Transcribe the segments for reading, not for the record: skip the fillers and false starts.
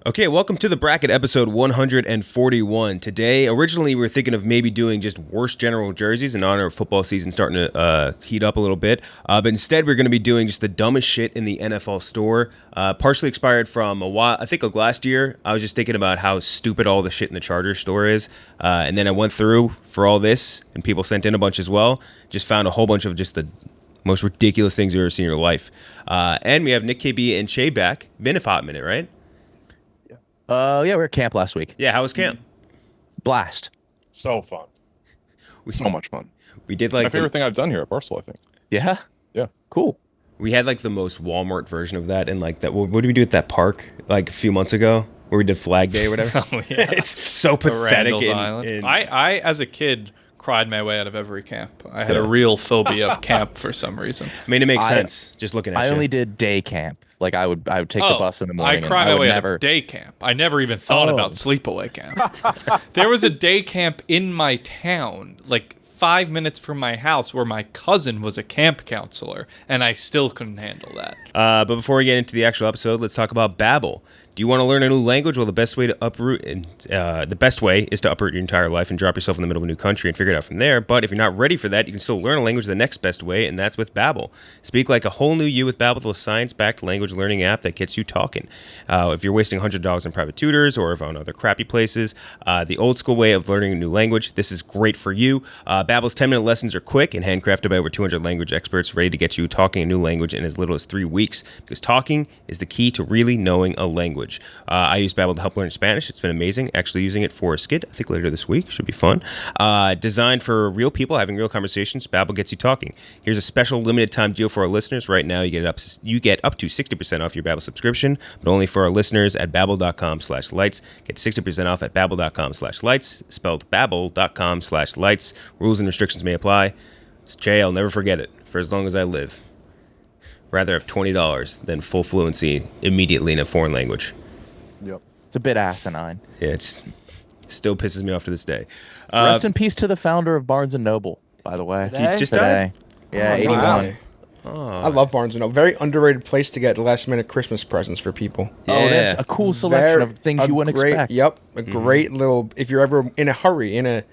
Okay, welcome to the bracket episode 141. Today, originally we were thinking of maybe doing just worst general jerseys in honor of football season starting to heat up a little bit. But instead, we're going to be doing just the dumbest shit in the NFL store. Partially expired from a while, I think of last year. I was just thinking about how stupid all the shit in the Chargers store is. And then I went through for all this, and people sent in a bunch as well. Just found a whole bunch of just the most ridiculous things you've ever seen in your life. And we have Nick, KB, and Cheah back. Been a hot minute, right? Yeah, we were at camp last week. Yeah, how was camp? Blast. So fun. So much fun. We did like my favorite thing I've done here at Barstool, I think. Yeah? Yeah. Cool. We had like the most Walmart version of that, and like that. What did we do at that park like a few months ago, where we did Flag Day or whatever? Oh yeah, it's so pathetic. I as a kid cried my way out of every camp. I had a real phobia of camp for some reason. I mean, it makes sense just looking at it. I only did day camp. Like I would take the bus in the morning. I cried my way out of day camp. I never even thought about sleepaway camp. There was a day camp in my town, like 5 minutes from my house, where my cousin was a camp counselor, and I still couldn't handle that. But before we get into the actual episode, let's talk about Babbel. Do you want to learn a new language? Well, the best way is to uproot your entire life and drop yourself in the middle of a new country and figure it out from there. But if you're not ready for that, you can still learn a language the next best way, and that's with Babbel. Speak like a whole new you with Babbel, the science-backed language learning app that gets you talking. If you're wasting $100 on private tutors or on other crappy places, the old school way of learning a new language, this is great for you. Babbel's 10-minute lessons are quick and handcrafted by over 200 language experts ready to get you talking a new language in as little as 3 weeks, because talking is the key to really knowing a language. I use Babbel to help learn Spanish. It's been amazing. Actually using it for a skit, I think later this week. Should be fun. Designed for real people having real conversations, Babbel gets you talking. Here's a special limited time deal for our listeners. Right now, you get up to 60% off your Babbel subscription, but only for our listeners at babbel.com/lights. Get 60% off at babbel.com/lights, spelled babbel.com/lights. Rules and restrictions may apply. Jay, I'll never forget it for as long as I live. Rather have $20 than full fluency immediately in a foreign language. Yep. It's a bit asinine. Yeah, it still pisses me off to this day. Rest in peace to the founder of Barnes & Noble, by the way. He just died? Yeah, 81. Wow. I love Barnes & Noble. Very underrated place to get last-minute Christmas presents for people. Yeah. Oh, that's a cool selection of things you wouldn't expect. Yep, a great little, if you're ever in a hurry, in a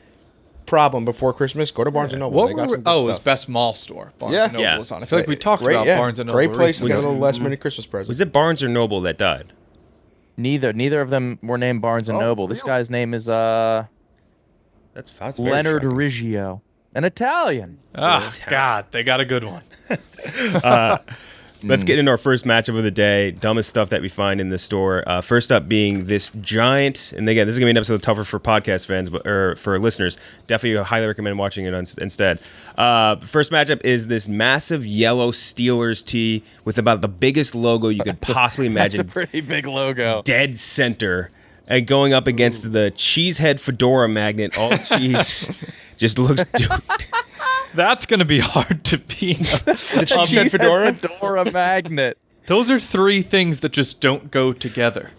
problem before Christmas, go to Barnes & Noble. They got some good it was stuff. Best Mall store. Barnes & Noble was on. I feel like we talked about Barnes & Noble Great place to recently. get a little last-minute Christmas present. Was it Barnes or Noble that died? Neither of them were named Barnes & Noble. This guy's name is That's very Leonard shocking. Riggio, an Italian. Oh, God, they got a good one. Let's get into our first matchup of the day. Dumbest stuff that we find in the store. First up being this giant, and again, this is going to be an episode tougher for podcast fans, or for listeners. Definitely highly recommend watching it instead. First matchup is this massive yellow Steelers tee with about the biggest logo you could possibly imagine. That's a pretty big logo. Dead center. And going up against the Cheesehead Fedora magnet, all cheese. Just looks... That's going to be hard to beat. The Cheesehead Fedora? Fedora magnet. Those are three things that just don't go together.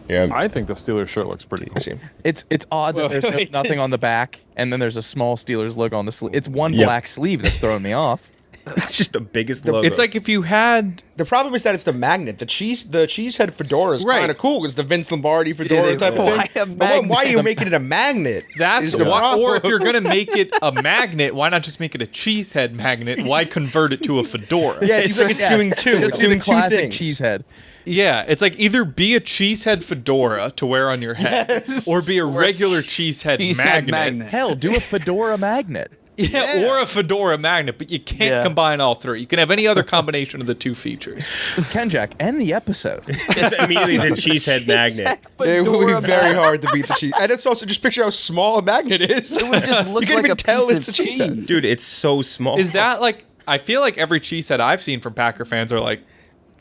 Yeah. I think the Steelers shirt looks pretty cool. It's odd that there's nothing on the back, and then there's a small Steelers logo on the sleeve. It's one black sleeve that's throwing me off. It's just the biggest logo. It's like if you had... The problem is that it's the magnet. The Cheesehead Fedora is kind of cool. It's the Vince Lombardi Fedora type of thing. But why are you making it a magnet? That's why. Or if you're going to make it a magnet, why not just make it a Cheesehead magnet? Why convert it to a fedora? Yeah, it seems like it's doing two. It's doing two classic things. Cheesehead. Yeah, it's like either be a Cheesehead fedora to wear on your head, or be a regular Cheesehead magnet. Hell, do a Fedora magnet. Yeah, or a fedora magnet, but you can't combine all three. You can have any other combination of the two features. Kenjac, end the episode. just immediately the Cheesehead magnet. It would be very hard to beat the cheese. And it's also just picture how small a magnet is. It would just look you can't like even a tell piece it's a of cheesehead. cheese. Dude, it's so small. Is that like... I feel like every cheesehead I've seen from Packer fans are like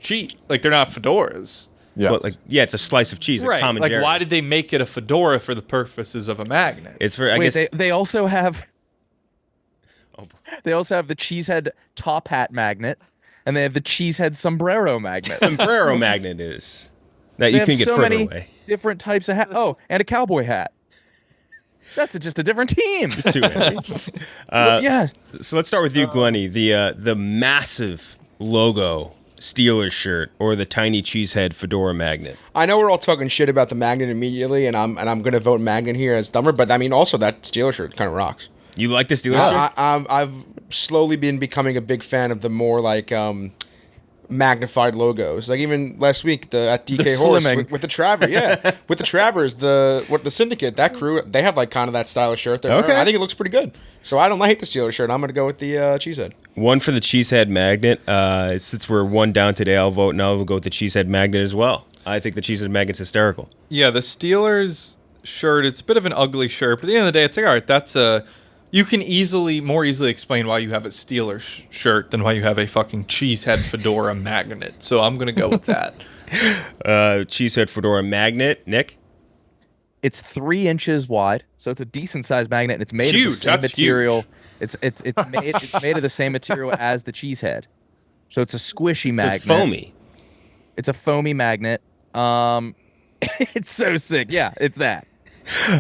cheap. Like they're not fedoras. Yes. But like, yeah, it's a slice of cheese, like Right. Tom and Like Jerry. why did they make it a fedora for the purposes of a magnet? It's for, I Wait, guess... they also have... Oh, boy. They also have the Cheesehead top hat magnet, and they have the Cheesehead sombrero magnet. Sombrero magnet is. That They you have can get so further many away. different types of hat. Oh, and a cowboy hat. That's just a different team. Just too many. Yeah. So let's start with you, Glenny. The massive logo Steelers shirt or the tiny cheesehead fedora magnet? I know we're all talking shit about the magnet immediately, and I'm gonna vote magnet here as dumber. But I mean, also that Steelers shirt kind of rocks. You like the Steelers shirt? I've slowly been becoming a big fan of the more like magnified logos. Like even last week at DK Horse with the Travers, with the Travers, the Syndicate, that crew, they have like kind of that stylish shirt there. Okay. I think it looks pretty good. So I don't hate the Steelers shirt. I'm gonna go with the cheesehead. One for the cheesehead magnet. Since we're one down today, I'll vote no. We'll go with the cheesehead magnet as well. I think the cheesehead magnet's hysterical. Yeah, the Steelers shirt, it's a bit of an ugly shirt, but at the end of the day, it's like, all right, that's a... You can more easily explain why you have a Steelers shirt than why you have a fucking cheesehead fedora magnet. So I'm going to go with that. Cheesehead fedora magnet. Nick? It's 3 inches wide, so it's a decent sized magnet, and it's made of the same material. Huge. It's made of the same material as the cheesehead. So it's a squishy magnet. So it's foamy. It's a foamy magnet. It's so sick. Yeah, it's that.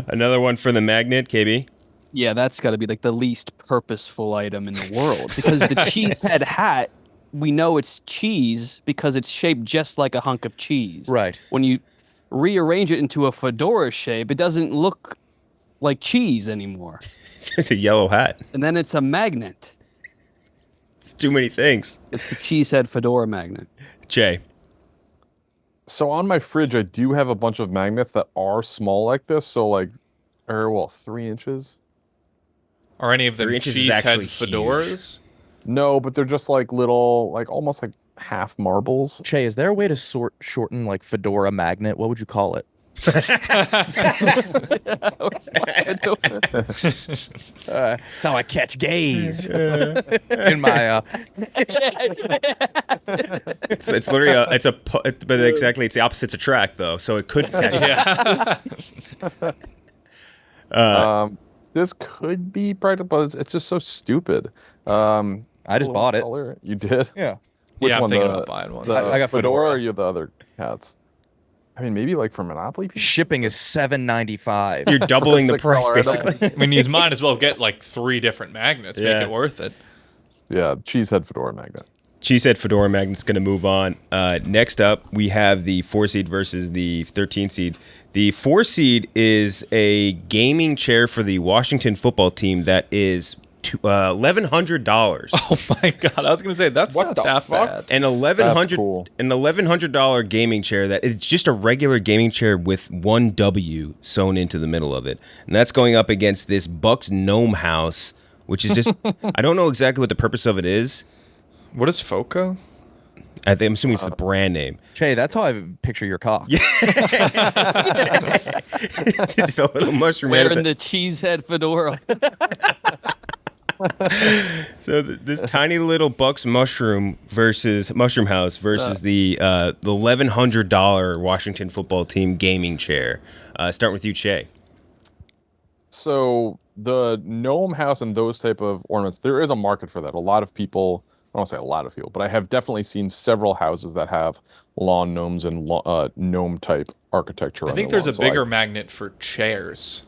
Another one for the magnet, KB. Yeah, that's got to be like the least purposeful item in the world because the cheesehead hat, we know it's cheese because it's shaped just like a hunk of cheese. Right. When you rearrange it into a fedora shape, it doesn't look like cheese anymore. It's just a yellow hat. And then it's a magnet. It's too many things. It's the cheesehead fedora magnet. Jay. So on my fridge, I do have a bunch of magnets that are small like this. So like, 3 inches? Are any of them 3 inches is actually cheesehead fedoras? huge. No, but they're just like little, like almost like half marbles. Cheah, is there a way to shorten like fedora magnet? What would you call it? That's how I catch gays in my. It's literally but exactly it's the opposites attract though, so it could catch. Yeah. This could be practical, but it's just so stupid. I just bought it. Color. You did? Yeah. Which I'm one? thinking about buying one. I got Fedora Fedora. or you the other hats? I mean, maybe like for Monopoly people? Shipping is $7.95. You're doubling the $6 price item. basically. I mean, you might as well get like 3 different magnets. Yeah. Make it worth it. Yeah, cheesehead fedora magnet. Cheesehead fedora magnet's going to move on. Next up, we have the 4 seed versus the 13 seed. The 4 seed is a gaming chair for the Washington football team that is $1,100. Oh my god! I was gonna say that's What not the that fuck? bad. An Cool. $1,100 gaming chair that it's just a regular gaming chair with one W sewn into the middle of it, and that's going up against this Bucks Gnome House, which is just I don't know exactly what the purpose of it is. What is Foco? I'm assuming it's the brand name. Cheah, that's how I picture your cock. It's just a little mushroom head. Wearing the cheesehead fedora. So this tiny little Bucks mushroom house versus the $1,100 Washington football team gaming chair. Start with you, Cheah. So the gnome house and those type of ornaments, there is a market for that. A lot of people, I don't want to say a lot of people, but I have definitely seen several houses that have lawn gnomes and gnome type architecture. I think there's a bigger magnet for chairs.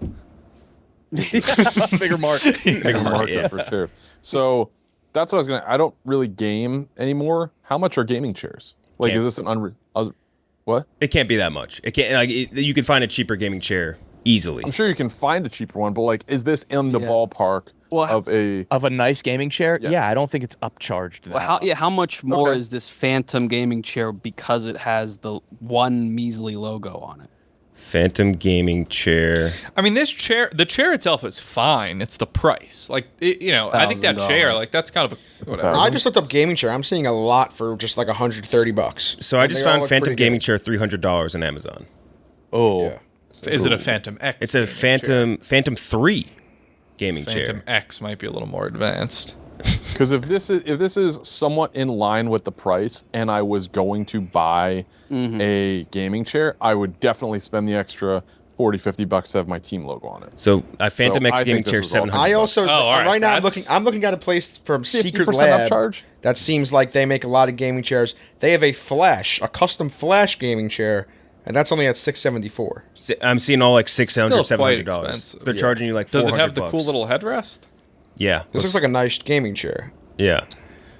Bigger market. Bigger market, market yeah. for chairs. So that's what I was gonna. I don't really game anymore. How much are gaming chairs? Like, Can't. is this an what? It can't be that much. It can't. You can find a cheaper gaming chair easily. I'm sure you can find a cheaper one, but like, is this in the ballpark Well, of a? Of a nice gaming chair? Yeah. Yeah, I don't think it's upcharged. that Well, how much more Okay. is this Phantom gaming chair because it has the one measly logo on it? Phantom gaming chair. I mean, the chair itself is fine. It's the price. Like, I think that chair, $1,000. like, that's kind of a whatever. $1,000. I just looked up gaming chair. I'm seeing a lot for just like $130. So I And just they all found look Phantom pretty gaming good. chair $300 on Amazon. Oh. Yeah. Is it a Phantom X? It's a gaming Phantom 3 gaming chair? Phantom chair. X might be a little more advanced. Because if this is somewhat in line with the price, and I was going to buy a gaming chair, I would definitely spend the extra $40-$50 to have my team logo on it. So a Phantom So X I gaming think this chair is all $700. I also Oh, all right, right now that's- I'm looking at a place from Secret 50% Lab upcharge? that seems like they make a lot of gaming chairs. They have a custom flash gaming chair, and that's only at $674. I'm seeing all like $600, Still quite $700. expensive. They're charging you like $400. Does it have the cool little headrest? Yeah. This looks like a nice gaming chair. Yeah.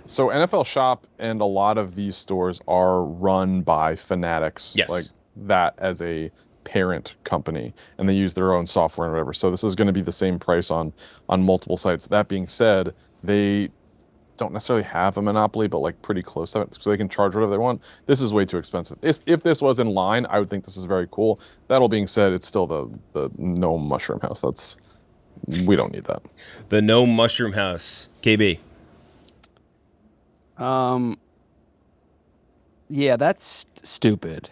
So NFL Shop and a lot of these stores are run by Fanatics, Yes. like that as a parent company, and they use their own software and whatever. So this is going to be the same price on multiple sites. That being said, they don't necessarily have a monopoly, but like pretty close to it, so they can charge whatever they want. This is way too expensive. If this was in line, I would think this is very cool. That all being said, it's still the Gnome Mushroom House. We don't need that. The Gnome Mushroom House. KB. Yeah, that's stupid,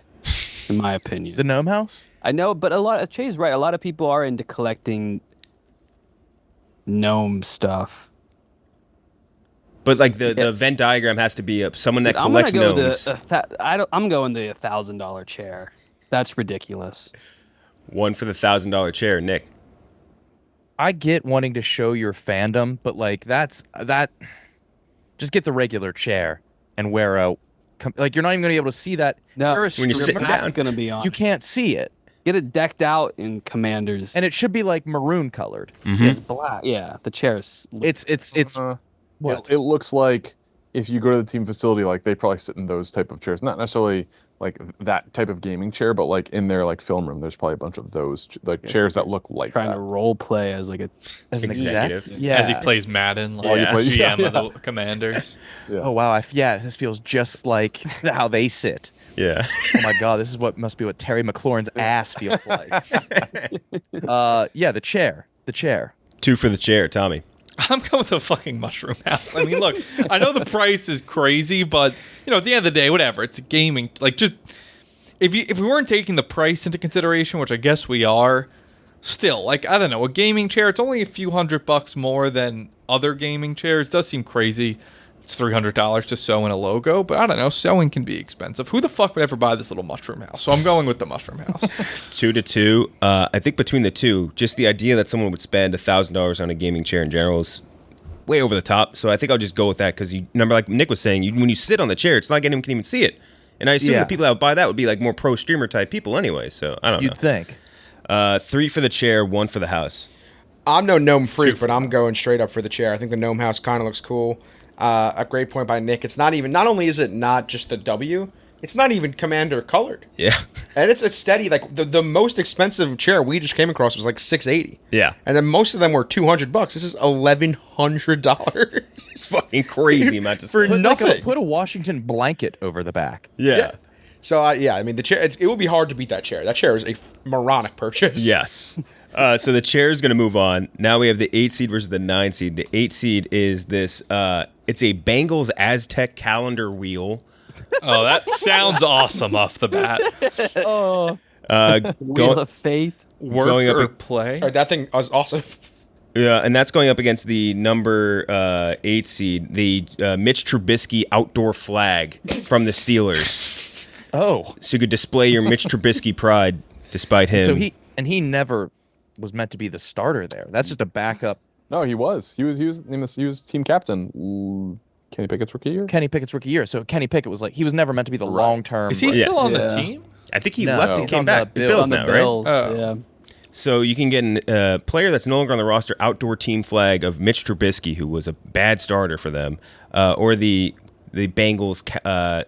in my opinion. The Gnome House? I know, but Cheah's right. A lot of people are into collecting gnome stuff. But like the Venn diagram has to be someone that collects gnomes. I'm going the $1,000 chair. That's ridiculous. One for the $1,000 chair, Nick. I get wanting to show your fandom, but like that. Just get the regular chair and wear like you're not even gonna be able to see that. No, You're a when you're sitting streamer, down. It's gonna be on. you can't see it, Get it decked out in Commanders. and it should be like maroon colored. It's black. Yeah, the chairs. It's what? It looks like if you go to the team facility, like they probably sit in those type of chairs, not necessarily like that type of gaming chair, but like in their like film room, there's probably a bunch of those chairs that look like trying that. to role play as like As an Executive. exec? Yeah. As he plays Madden, like Yeah. GM of the Commanders. Oh wow! This feels just like how they sit. Yeah. Oh my god, this is what must be what Terry McLaurin's ass feels like. The chair. The chair. 2 for the chair, Tommy. I'm going with the fucking Mushroom House. I mean, look, I know the price is crazy, but at the end of the day, whatever. It's a gaming. Like, just if we weren't taking the price into consideration, which I guess we are, still, like, I don't know, a gaming chair. It's only a few $100 more than other gaming chairs. It does seem crazy. It's $300 to sew in a logo, but I don't know. Sewing can be expensive. Who the fuck would ever buy this little Mushroom House? So I'm going with the Mushroom House. 2-2. I think between the two, just the idea that someone would spend $1,000 on a gaming chair in general is way over the top. So I think I'll just go with that because you remember, like Nick was saying, when you sit on the chair, it's not like anyone can even see it. And I assume the people that would buy that would be like more pro streamer type people anyway. So I don't know. You'd think. 3 for the chair, 1 for the house. I'm no gnome freak, but I'm going straight up for the chair. I think the gnome house kind of looks cool. A great point by Nick. It's not only is it not just the W, it's not even Commander colored. Yeah. And it's steady. Like the most expensive chair we just came across was like $680. Yeah. And then most of them were $200. This is $1,100. It's fucking crazy, man. For nothing. Put a Washington blanket over the back. Yeah. So I mean the chair. It would be hard to beat that chair. That chair is a moronic purchase. Yes. So the chair is going to move on. Now we have the 8 seed versus the 9 seed. The 8 seed is this. It's a Bengals Aztec calendar wheel. Oh, that sounds awesome off the bat. Wheel of Fate. Work Going up or a- play? Or that thing was awesome. Yeah, and that's going up against the number 8 seed, the Mitch Trubisky outdoor flag from the Steelers. Oh. So you could display your Mitch Trubisky pride despite him. So he never was meant to be the starter there. That's just a backup. No, he was. He was team captain. Kenny Pickett's rookie year. Kenny Pickett's rookie year. So Kenny Pickett was like, he was never meant to be the long term. Is he Yes. still on the Yeah. team? I think he No, left and he's came on the back. Bills. Bills On the now, Bills. Oh. Yeah. So you can get a player that's no longer on the roster, outdoor team flag of Mitch Trubisky, who was a bad starter for them, or the Bengals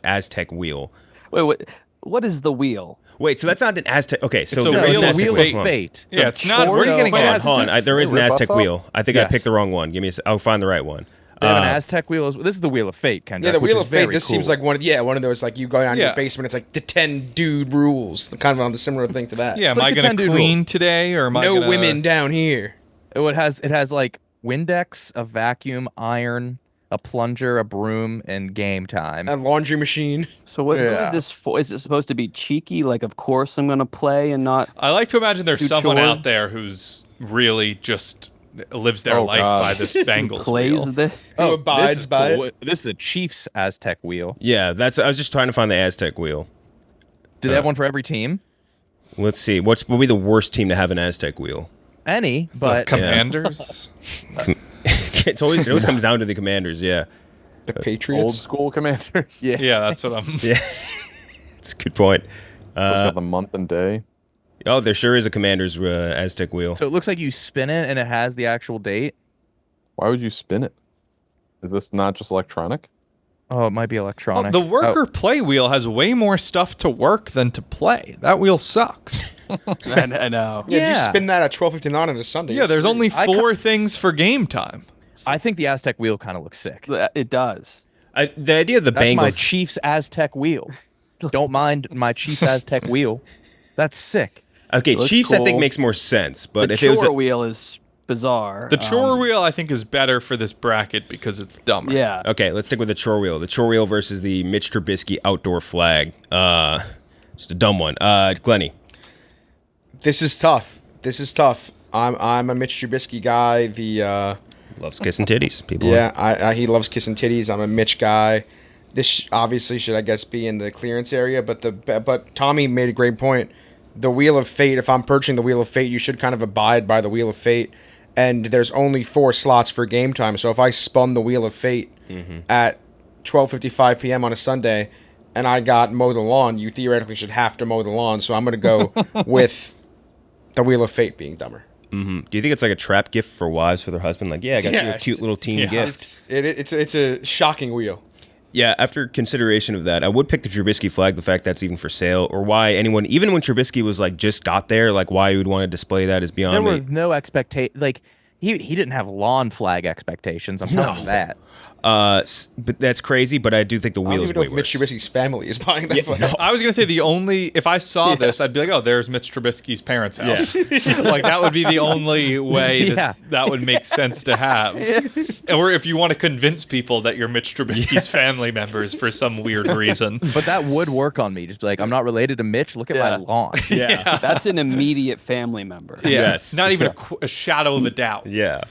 Aztec wheel. Wait, what is the wheel? Wait, so that's not an Aztec. Okay, so It's a there is wheel an of Aztec Wheel wheel. of Fate. Yeah, it's not. Where are you getting Hold on, Aztec? hold on. There is an Rip us Aztec off? wheel. I think I Yes. picked the wrong one. I'll find the right one. They have an Aztec wheel. This is the Wheel of Fate, Kenjac, Yeah, the which Wheel is of Fate. very This cool. seems like one of those like you go down in Yeah. your basement. It's like the 10 dude rules. Kind of on the similar thing to that. Yeah, am like I the going 10 to dude clean rules. today or am I No gonna... women down here. it has like Windex, a vacuum, iron, a plunger, a broom, and game time. A laundry machine. So what Yeah. is this for? Is it supposed to be cheeky? Like, of course I'm gonna play and not. I like to imagine there's Too someone chore? out there who's really just lives their Oh, life God. by this Bengals Plays wheel. the. Who abides this is by cool. it. This is a Chiefs Aztec wheel. Yeah, I was just trying to find the Aztec wheel. Do they have one for every team? Let's see. What will be the worst team to have an Aztec wheel? Any, but Commanders? It always comes down to the Commanders. Yeah, The Patriots. Old school Commanders. Yeah, that's what I'm... yeah. It's a good point. It's got the month and day. Oh, there sure is a Commanders Aztec wheel. so it looks like you spin it and it has the actual date. Why would you spin it? Is this not just electronic? Oh, it might be electronic. The worker play wheel has way more stuff to work than to play. That wheel sucks. I know. Yeah, if Yeah. you spin that at 12:59 on a Sunday. Yeah, it's there's free. only 4 things for game time. I think the Aztec wheel kind of looks sick. It does. The idea of the That's my Bengals. Chiefs Aztec wheel. Don't mind my Chiefs Aztec wheel. That's sick. Okay, looks Chiefs I think cool. makes more sense, but The if it was chore wheel is bizarre. The chore wheel, I think, is better for this bracket because it's dumber. Yeah. okay, let's stick with the chore wheel. The chore wheel versus the Mitch Trubisky outdoor flag. Just a dumb one. Glenny. This is tough. I'm a Mitch Trubisky guy. Loves kissing titties. People. Yeah, he loves kissing titties. I'm a Mitch guy. This obviously should, I guess, be in the clearance area. But Tommy made a great point. The Wheel of Fate. If I'm purchasing the Wheel of Fate, you should kind of abide by the Wheel of Fate. And there's only 4 slots for game time. So if I spun the Wheel of Fate at 12:55 p.m. on a Sunday, and I got mow the lawn, you theoretically should have to mow the lawn. So I'm going to go with the Wheel of Fate being dumber. Do you think it's like a trap gift for wives for their husband? Like, yeah, I got you a Yes. cute little teen gift. It's a shocking wheel. Yeah, after consideration of that, I would pick the Trubisky flag, the fact that's even for sale, or why anyone, even when Trubisky was like just got there, like why you would want to display that is beyond There me. were no expectation. Like he didn't have lawn flag expectations. I'm telling you that. But that's crazy. But I do think the I don't wheel is even know way if Mitch worse. Trubisky's family is buying that flag. I was gonna say if I saw this, I'd be like, oh, there's Mitch Trubisky's parents' house. Like that would be the only way that would make sense to have. Or if you want to convince people that you're Mitch Trubisky's family members for some weird reason. But that would work on me. Just be like, I'm not related to Mitch. Look at my lawn. Yeah. That's an immediate family member. Yeah. Yes. Not even a shadow of a doubt. Yeah.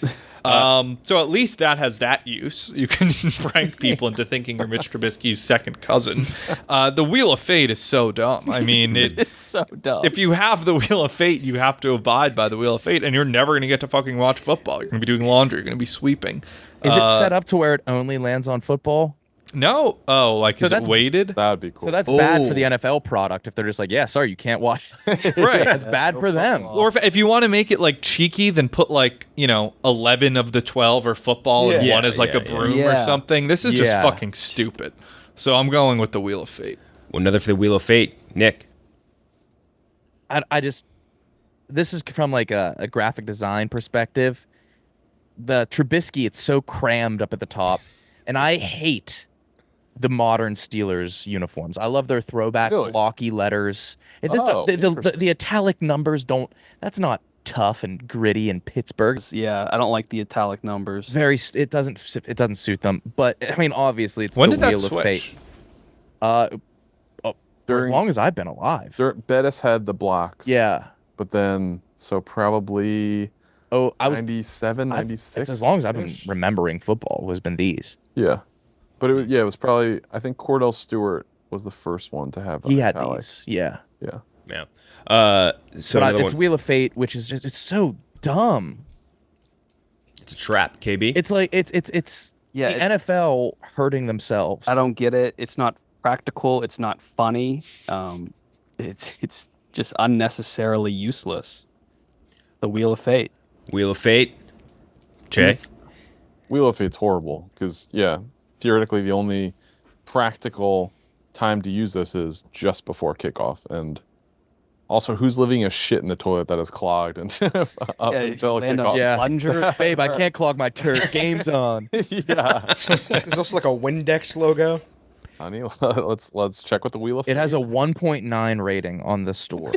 So at least that has that use. You can prank people into thinking you're Mitch Trubisky's second cousin. The Wheel of Fate is so dumb. I mean, It's so dumb. if you have the Wheel of Fate, you have to abide by the Wheel of Fate, and you're never going to get to fucking watch football. You're going to be doing laundry. You're going to be sweeping. Is it set up to where it only lands on football? No. Oh, like is it that's- weighted? That would be cool. So that's bad for the NFL product if they're just like, yeah, sorry, you can't watch. Right. That's bad for them. Or if you want to make it like cheeky, then put like 11 of the 12 are football and Yeah. one is like a broom or Yeah. something. This is just Yeah. fucking stupid. So I'm going with the Wheel of Fate. Well, another for the Wheel of Fate. Nick. I just, this is from like a graphic design perspective. The Trubisky, it's so crammed up at the top, and I hate the modern Steelers uniforms. I love their throwback Really? blocky letters. It Oh, doesn't, interesting. the italic numbers don't. That's not tough and gritty in Pittsburgh. Yeah, I don't like the italic numbers. It doesn't suit them. But I mean, obviously, it's When the did that wheel of switch? fate. For as During- long as I've been alive. Bettis had the blocks. Yeah. But then, so probably Oh, I was 97, 96. It's as long as I've been remembering football has been these. Yeah. But it was probably, I think Cordell Stewart was the first one to have He had italics. these. Yeah. Yeah. Yeah. So But another it's one. Wheel of Fate, which is just it's so dumb. It's a trap. KB. It's like it's Yeah, the NFL hurting themselves. I don't get it. It's not practical. It's not funny. It's just unnecessarily useless. The Wheel of Fate. Wheel of Fate. Cheah. It's- Wheel of Fate's horrible because, yeah, theoretically the only practical time to use this is just before kickoff. And also, who's living a shit in the toilet that is clogged and up Yeah, until land on kickoff? Yeah. plunger. Babe, I can't clog my turd. Game's on. Yeah. There's also like a Windex logo. Honey, let's check with the Wheel of Fate. It has a 1.9 rating on the store.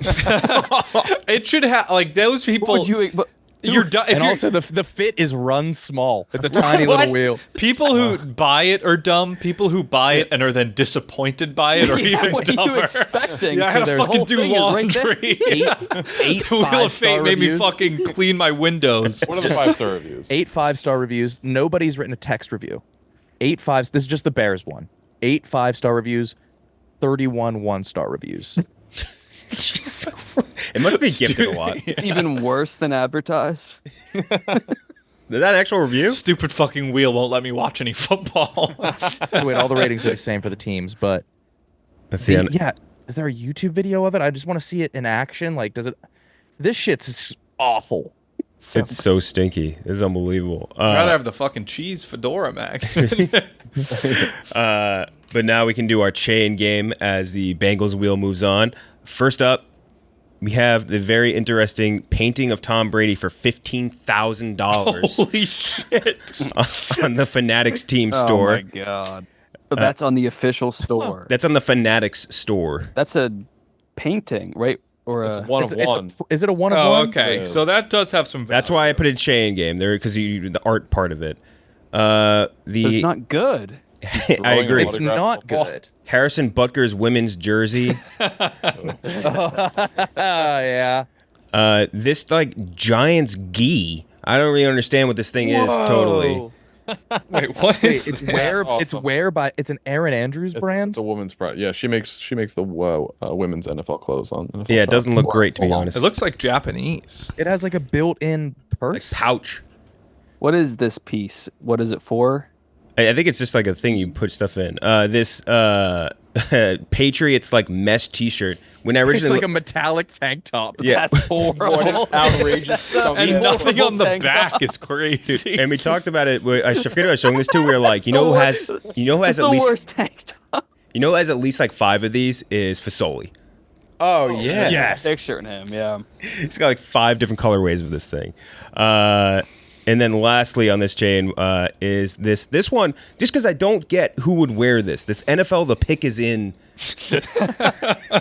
It should have like those people. What would you? But, You're done. And also the fit is run small. It's a tiny little wheel. People who buy it are dumb. People who buy it and are then disappointed by it are even what are dumber. you expecting? Yeah, I So had to there's- fucking whole do thing is right there. laundry. Eight The Wheel of Fate 5-star made me reviews. fucking clean my windows. What are the 5-star reviews? 8 5-star reviews. Nobody's written a text review. 8 5. This is just the Bears one. 8 5-star reviews. 31 1-star reviews. It must be gifted a lot. Is It's even worse than advertised. that an actual review? Stupid fucking wheel won't let me watch any football. So wait, all the ratings are the same for the teams, but Let's see. yeah. Is there a YouTube video of it? I just want to see it in action. Like, does it? This shit's awful. It's so stinky. It's unbelievable. I'd rather have the fucking cheese fedora, Mac. But now we can do our chain game as the Bengals wheel moves on. First up, we have the very interesting painting of Tom Brady for $15,000 Holy shit. on the Fanatics team store. Oh my god. So that's on the official store. That's on the Fanatics store. That's a painting, right? Or a One of one. Is it a one of Oh, one? okay. So that does have some value. That's why I put a chain game there, because you the art part of it. It's not good. I agree. It's not good. Harrison Butker's women's jersey. Yeah. This like Giants gi. I don't really understand what this thing is totally. Wait, what is It's this? wear. awesome. It's wear by. It's an Aaron Andrews brand. It's a woman's brand. Yeah, she makes the women's NFL clothes on. NFL Yeah, it Shop. doesn't look great to be honest. It looks like Japanese. It has like a built-in Like purse. pouch. What is this piece? What is it for? I think it's just like a thing you put stuff in. This Patriots like mesh T-shirt. When I It's originally like a metallic tank top. Yeah. That's horrible. What an outrageous. And nothing on the tank back top. is crazy. and we talked about it. I forget who I was showing this to. We were like, you know who has It's at the least worst tank top. you know who has at least like 5 of these is Fasoli. Oh yeah. Yes. Picturing him, yeah. He's got like 5 different colorways of this thing. And then lastly on this chain is this one, just because I don't get who would wear this. This NFL The Pick Is In.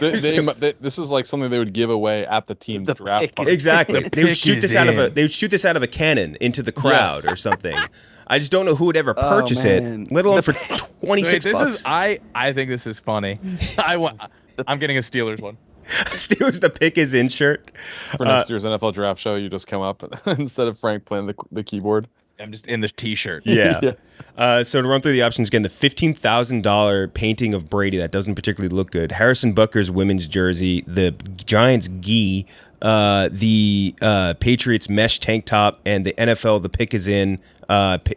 This is like something they would give away at the team The draft pick party. Exactly. The They would pick shoot is this out of in. they would shoot this out of a cannon into the crowd or something. I just don't know who would ever purchase it, man. let alone for Wait, 26 this bucks. is I think this is funny. I'm getting a Steelers one. Steelers The Pick Is In shirt. For next year's NFL draft show, you just come up instead of Frank playing the keyboard. I'm just in this T-shirt. Yeah. So to run through the options again, the $15,000 painting of Brady that doesn't particularly look good. Harrison Butker's women's jersey, the Giants gi, the Patriots mesh tank top, and the NFL The Pick Is In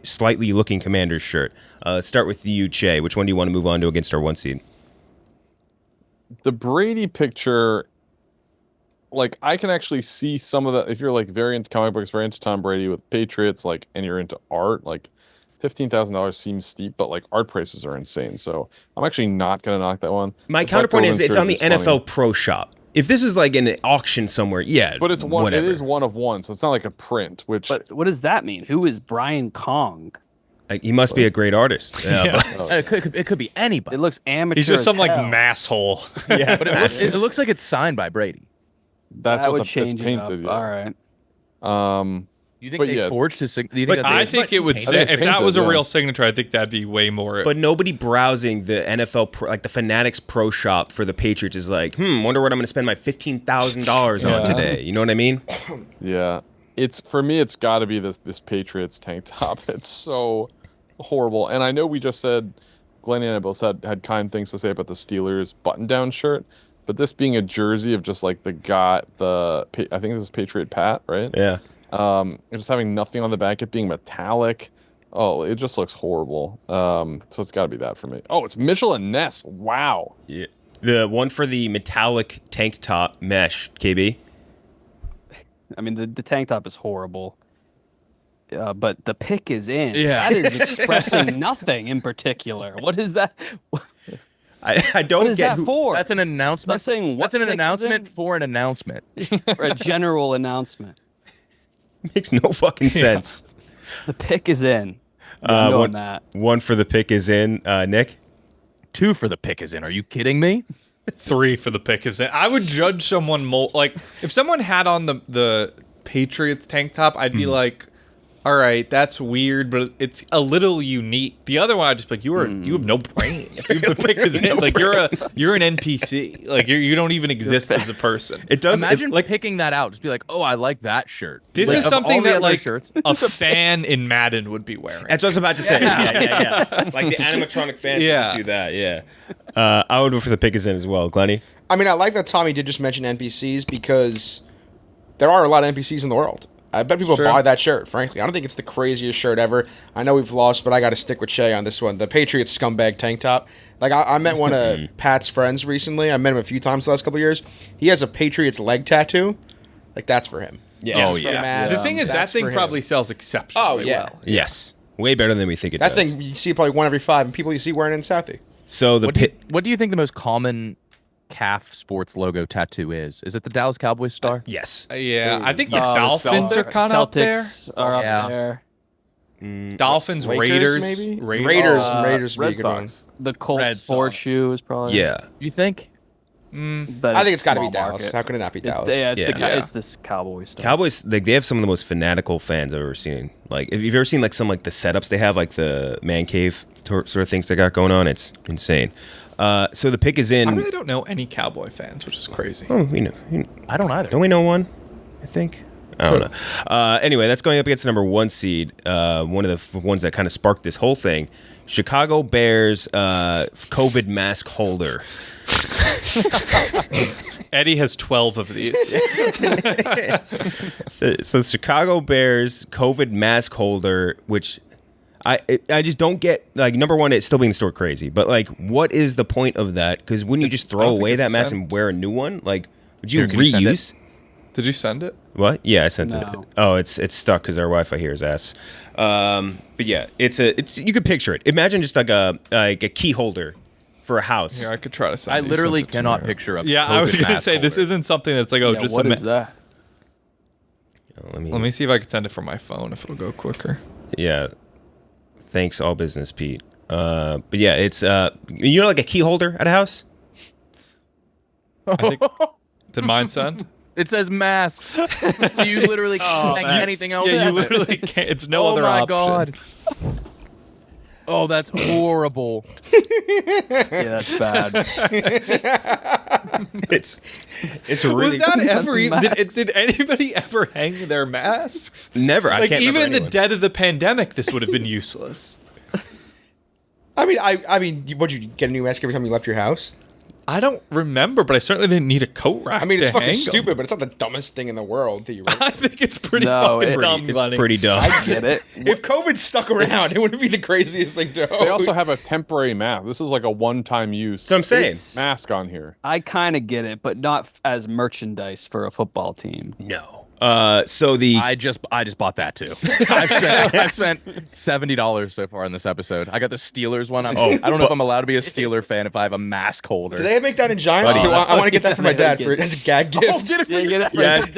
slightly looking Commanders shirt. Let's start with you, Cheah. Which one do you want to move on to against our 1 seed? The Brady picture, like I can actually see some of that. If you're like very into comic books, very into Tom Brady with Patriots, like, and you're into art, like $15,000 seems steep, but like art prices are insane. So I'm actually not gonna knock that one. My The counterpoint is Buck it's on the Owens jersey's NFL funny. Pro Shop. If this was like an auction somewhere, yeah, But it's one. whatever. It is one of one, so it's not like a print. Which But what does that mean? Who is Brian Kong? Like, he must be a great artist. Yeah, It could be anybody. It looks amateur. He's just as some like hell. masshole. yeah. But it looks like it's signed by Brady. that's That what would change it's it up. painted. All right. You think But they yeah. forged his? Do you think But that I they think it would painted say it's if that painted, was a yeah. real signature, I think that'd be way more. But nobody browsing the NFL, like the Fanatics Pro Shop for the Patriots is like, wonder what I'm going to spend my $15,000 on Yeah. today. You know what I mean? Yeah, it's for me. It's got to be this Patriots tank top. It's so horrible. And I know we just said Glenny and I both had kind things to say about the Steelers button-down shirt, but this being a jersey of just like I think this is Patriot Pat, right? Yeah. And just having nothing on the back, it being metallic. Oh, it just looks horrible. So it's got to be that for me. Oh, it's Mitchell and Ness. Wow. Yeah. The one for the metallic tank top mesh, KB. I mean, the tank top is horrible. But the pick is in. Yeah. That is expressing nothing in particular. What is that? I don't What is get that who, for? That's an announcement. Not saying what That's an pick is announcement in. for an announcement. For a general announcement. makes no fucking sense. The pick is in. I'm going one, that. one for the pick is in. Nick? 2 for the pick is in. Are you kidding me? 3 for the pick is it. I would judge someone like if someone had on the Patriots tank top, I'd be like, all right, that's weird, but it's a little unique. The other one, I'd just be like, you have no brain. If you have the pick is in, like you're an NPC. Like you don't even exist as a person. It does. Imagine picking that out. Just be like, oh, I like that shirt. This Like, is of all something the that other like shirts. a fan in Madden would be wearing. That's what I was about to say. Yeah. Like the animatronic fans Yeah. just do that. Yeah. I would go for the pick is in as well. Glenny? I mean, I like that Tommy did just mention NPCs because there are a lot of NPCs in the world. I bet people Sure. buy that shirt, frankly. I don't think it's the craziest shirt ever. I know we've lost, but I got to stick with Cheah on this one. The Patriots scumbag tank top. Like, I met one of Pat's friends recently. I met him a few times the last couple of years. He has a Patriots leg tattoo. Like, that's for him. Yeah. It's for Mass. The thing is, that That's thing for him. probably sells exceptionally well. Yes. Way better than we think it That does. thing you see probably 1 every 5, and people you see wearing it in Southie. So the pit. What do you think the most common calf sports logo tattoo is? Is it the Dallas Cowboys star? Yes. Yeah, I think the Yes. Dolphins are kind of up there. Celtics are up Yeah. there. Dolphins, Lakers, Raiders, maybe? Raiders. Raiders would be a Red good one. Sox. The Red Colts Sox. horseshoe is probably. Yeah. You think? But I think it's got to be small Dallas. market. How could it not be It's, Dallas? yeah, it's, Yeah. it's this Cowboys stuff. Cowboys, like they have some of the most fanatical fans I've ever seen. Like, if you've ever seen like some like the setups they have, like the man cave sort of things they got going on, it's insane. So the pick is in. I really don't know any Cowboy fans, which is crazy. Oh, we know. I don't either. Don't we know one? I think. I don't know. Anyway, that's going up against the number 1 seed. One of the ones that kind of sparked this whole thing. Chicago Bears COVID mask holder. Eddie has 12 of these. So Chicago Bears COVID mask holder, which I just don't get. Like, number one, it's still being stored crazy, but like, what is the point of that? Because wouldn't you just I throw don't think away it's that mask sent. and wear a new one? Like, would you Here, can you send it? reuse? Did you send it? What? Yeah, I sent No. it. Oh, it's stuck because our Wi-Fi here is ass. But yeah, it's you could picture it. Imagine just like a key holder for a house. Here, I could try to send I it. You literally sent it to cannot me. picture a Yeah, I was COVID going to mask say, this holder. isn't something that's like, oh, Yeah, just what a is that? Let Let me see if I can send it from my phone, if it'll go quicker. Yeah. Thanks, all business, Pete. But yeah, it's you know, like a key holder at a house. I think, did mine send? It says masks. So you literally can't hang anything else. Yeah, you with it. literally can't. It's no Oh other my option. god. Oh, that's horrible. Yeah, that's bad. It's really Was that ever even, Masks. did anybody ever hang their masks? never. I Like, can't even in remember the anyone. dead of the pandemic, this would have been useless. I mean, would you get a new mask every time you left your house? I don't remember, but I certainly didn't need a coat rack. I mean, it's to fucking hang 'em. stupid, but it's not the dumbest thing in the world. I think it's pretty No, fucking it- dumb, It's Glenny. pretty dumb. I get it. If COVID stuck around, it wouldn't be the craziest thing to They also have a temporary mask. This is like a one-time use So I'm saying. It's- mask on here. I kind of get it, but not as merchandise for a football team. No. So the I just bought that too. I've spent $70 so far in this episode. I got the Steelers one. I don't know if I'm allowed to be a Steeler fan if I have a mask holder. Do they make that in Giants? Buddy. I want to get that for my dad for, as a gag gift. Oh, get it for your get it yes,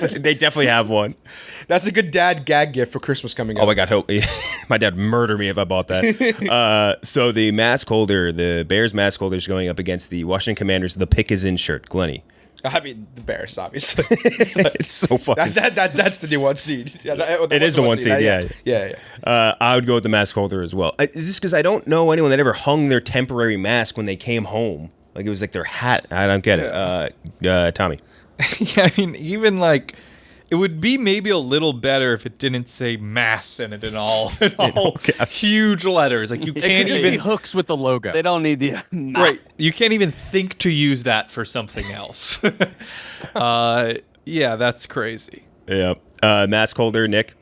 please. They definitely have one. That's a good dad gag gift for Christmas coming up. Oh my god, hope my dad would murder me if I bought that. So the mask holder, the Bears mask holder, is going up against the Washington Commanders. The pick is in shirt, Glenny. I mean, the Bears, obviously. It's so fucking. That's the new 1 seed. Yeah, It is the 1 seed, yeah. yeah. I would go with the mask holder as well. It's just because I don't know anyone that ever hung their temporary mask when they came home. Like, it was like their hat. I don't get it. Tommy. Yeah, I mean, even like, it would be maybe a little better if it didn't say mass in it in all caps. huge letters. Like, you It can't could even be hooks with the logo. They don't need the right. You can't even think to use that for something else. Yeah, that's crazy. Yeah. Mask holder, Nick.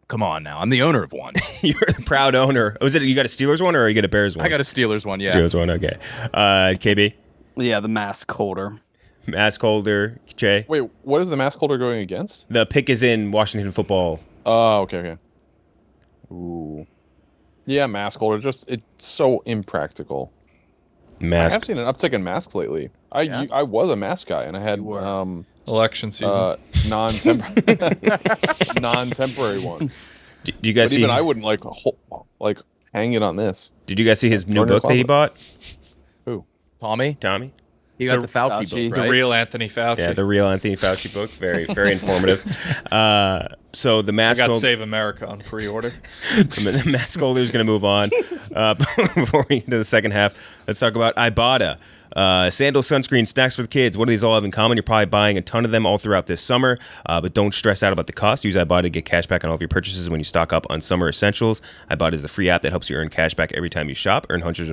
Come on now. I'm the owner of one. You're the proud owner. Was it you got a Steelers one or you got a Bears one? I got a Steelers one, yeah. Steelers one. Okay. KB. Yeah, the mask holder. Mask holder, Cheah. Wait, what is the mask holder going against? The pick is in Washington football. Oh, okay. Ooh. Yeah, mask holder. Just, it's so impractical. I have Mask. seen an uptick in masks lately. I was a mask guy, and I had Election season. non-temporary ones. Do you guys But see? even I wouldn't like hang it on this. Did you guys see his new Turn your book that he closet. bought? Who? Tommy, Tommy. you got The- the Fauci Fauci. book, the right? real Anthony Fauci. Yeah, the real Anthony Fauci book. Very, very informative. So the I mask got holder. Save America on pre-order. The mask holder is going to move on. Before we get into the second half, let's talk about Ibotta. Sandals, sunscreen, snacks for the kids. What do these all have in common? You're probably buying a ton of them all throughout this summer, but don't stress out about the cost. Use Ibotta to get cash back on all of your purchases when you stock up on summer essentials. Ibotta is the free app that helps you earn cash back every time you shop. Earn hundreds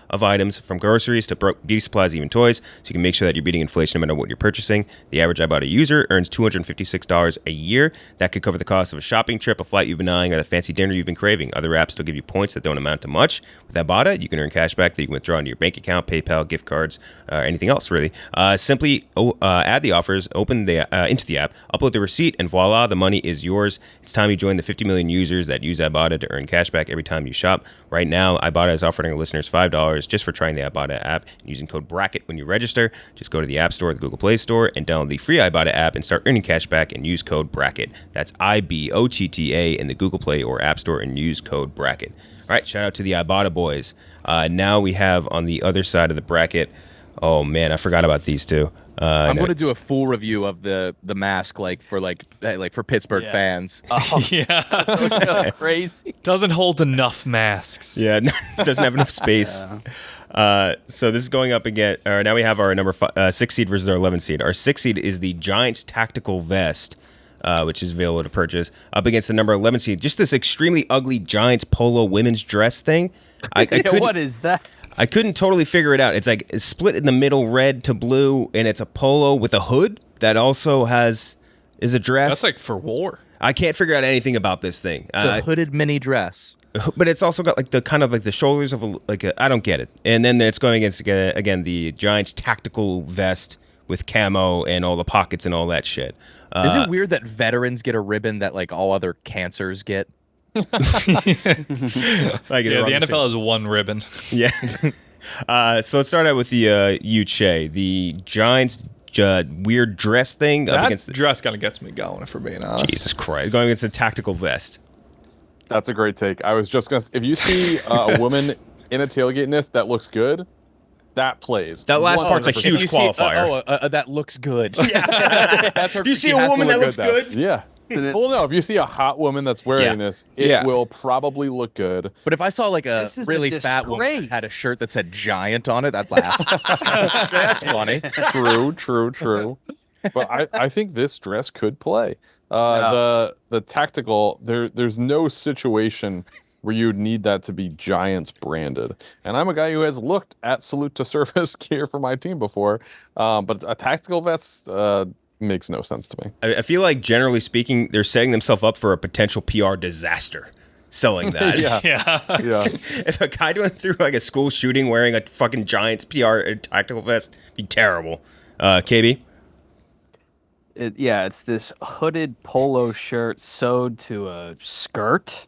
of items from groceries to beauty supplies, even toys, so you can make sure that you're beating inflation no matter what you're purchasing. The average Ibotta user earns $256 $6 a year. That could cover the cost of a shopping trip, a flight you've been eyeing, or the fancy dinner you've been craving. Other apps still give you points that don't amount to much. With Ibotta, you can earn cash back that you can withdraw into your bank account, PayPal, gift cards, anything else really. Simply add the offers, open into the app, upload the receipt, and voila, the money is yours. It's time you join the 50 million users that use Ibotta to earn cash back every time you shop. Right now, Ibotta is offering our listeners $5 just for trying the Ibotta app and using code BRACKET when you register. Just go to the App Store or the Google Play Store and download the free Ibotta app and start earning cash back and use code BRACKET. That's IBOTTA in the Google Play or App Store and use code BRACKET. All right, shout out to the Ibotta boys. Now we have on the other side of the bracket, oh man, I forgot about these two. I'm going to do a full review of the mask, for Pittsburgh fans. Oh, Yeah. crazy. Doesn't hold enough masks. Yeah, doesn't have enough space. So this is going up again. Now we have our number 6 seed versus our 11 seed. Our 6 seed is the Giants Tactical Vest, which is available to purchase, up against the number 11 seed. Just this extremely ugly Giants polo women's dress thing. What is that? I couldn't totally figure it out. It's like it's split in the middle, red to blue, and it's a polo with a hood that also is a dress. That's like for war. I can't figure out anything about this thing. It's a hooded mini dress. But it's also got like the kind of like the shoulders of I don't get it. And then it's going against again the Giants Tactical Vest with camo and all the pockets and all that shit. Is it weird that veterans get a ribbon that like all other cancers get? Like Yeah, the NFL has one ribbon. Yeah. So let's start out with the Cheah, the Giants weird dress thing up That against the dress kind of gets me going, if we're being honest. Jesus Christ, going against the tactical vest. That's a great take. I was just gonna. If you see a woman in a tailgate in this that looks good, that plays. That last part's a 100%. huge qualifier. That looks good. That's if you see a woman that looks good, Yeah. Well, no. If you see a hot woman that's wearing this, it will probably look good. But if I saw like a This is really a fat woman disgrace. that had a shirt that said giant on it, I'd laugh. That's funny. True. But I think this dress could play. The tactical, there's no situation where you'd need that to be Giants branded. And I'm a guy who has looked at salute to service gear for my team before, but a tactical vest makes no sense to me. I feel like generally speaking, they're setting themselves up for a potential PR disaster. Selling that. Yeah. If a guy went through like a school shooting wearing a fucking Giants PR tactical vest, it'd be terrible. KB? It's this hooded polo shirt sewed to a skirt.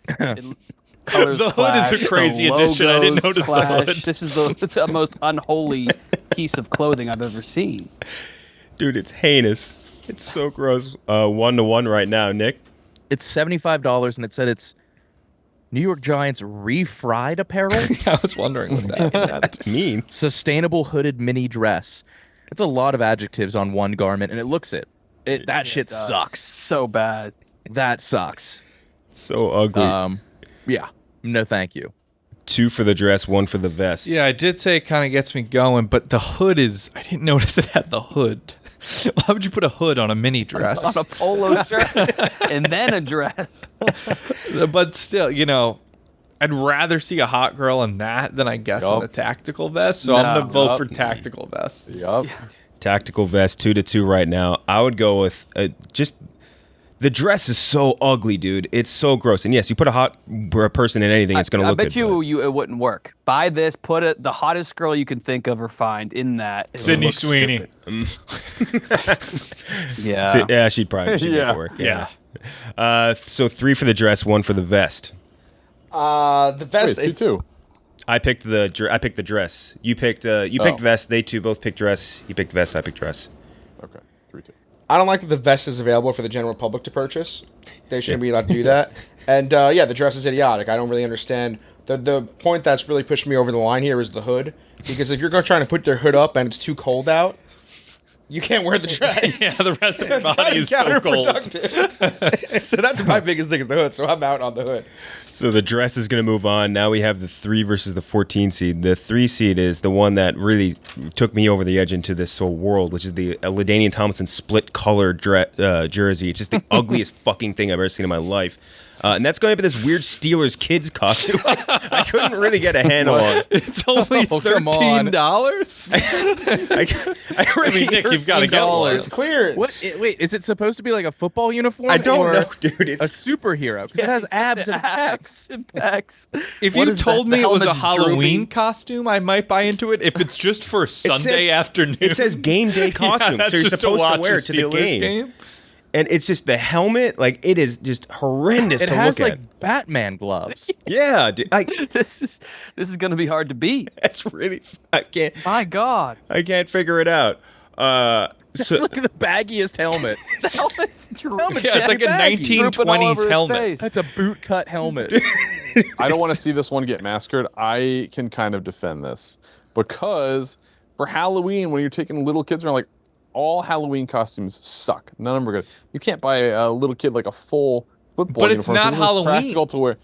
Colors The hood is a clash, crazy the addition. I didn't logos notice the clash. hood. This is the most unholy piece of clothing I've ever seen. Dude, it's heinous. It's so gross. 1-1 right now, Nick. It's $75, and it said it's New York Giants refried apparel, I was wondering what that is. That's mean. sustainable hooded mini dress. It's a lot of adjectives on one garment, and it looks it. That shit sucks. So bad. That sucks. So ugly. Yeah. No, thank you. 2 for the dress, 1 for the vest. Yeah, I did say it kind of gets me going, but the hood is... I didn't notice it had the hood. Why would you put a hood on a mini dress? On a polo shirt and then a dress. But still, I'd rather see a hot girl in that than I guess in a tactical vest. So I'm going to vote for tactical vest. Yup. Tactical vest, 2-2 right now. I would go with just... The dress is so ugly, dude. It's so gross. And yes, you put a person in anything, it's going to look good. I bet you it wouldn't work. Buy this, put the hottest girl you can think of or find in that. Sydney Sweeney. Yeah. Yeah, she'd probably make it work. Yeah. So 3 for the dress, 1 for the vest. The vest. Wait, 2-2. I picked the dress. You picked vest. They two both picked dress. You picked vest. I picked dress. Okay, 3-2. I don't like that the vest is available for the general public to purchase. They shouldn't be allowed to do that. And the dress is idiotic. I don't really understand. The point that's really pushed me over the line here is the hood. Because if you're trying to put their hood up and it's too cold out, you can't wear the dress. Yeah, the rest of your It's body is so cold. counterproductive. So that's my biggest thing is the hood. So I'm out on the hood. So the dress is going to move on. Now we have the 3 versus the 14 seed. The 3 seed is the one that really took me over the edge into this whole world, which is the LaDainian Tomlinson split color jersey. It's just the ugliest fucking thing I've ever seen in my life. And that's going to be this weird Steelers kids costume. I couldn't really get a handle on. It's only $13. I really Nick, you've got to get one. It's clear. Wait, is it supposed to be like a football uniform? I don't or know, dude. A It's superhero because it has abs and pecs. and pecs. If What you is that? told The me it was a helmet's Halloween droopy. costume, I might buy into it. If it's just for Sunday afternoon, it says game day costume, that's so you're just supposed to watch wear a it to the Steelers game. And it's just the helmet, like it is just horrendous It to has look like at. Batman gloves. Yeah, dude, This is going to be hard to beat. that's really I My God. can't figure it out. It's So like the baggiest helmet. The helmet's droopy. Yeah, it's like a baggy. 1920s helmet. That's a boot cut helmet. I don't want to see this one get massacred. I can kind of defend this because for Halloween, when you're taking little kids around, like all Halloween costumes suck. None of them are good. You can't buy a little kid like a full football. But it's uniform, not this is Halloween. Practical to wear.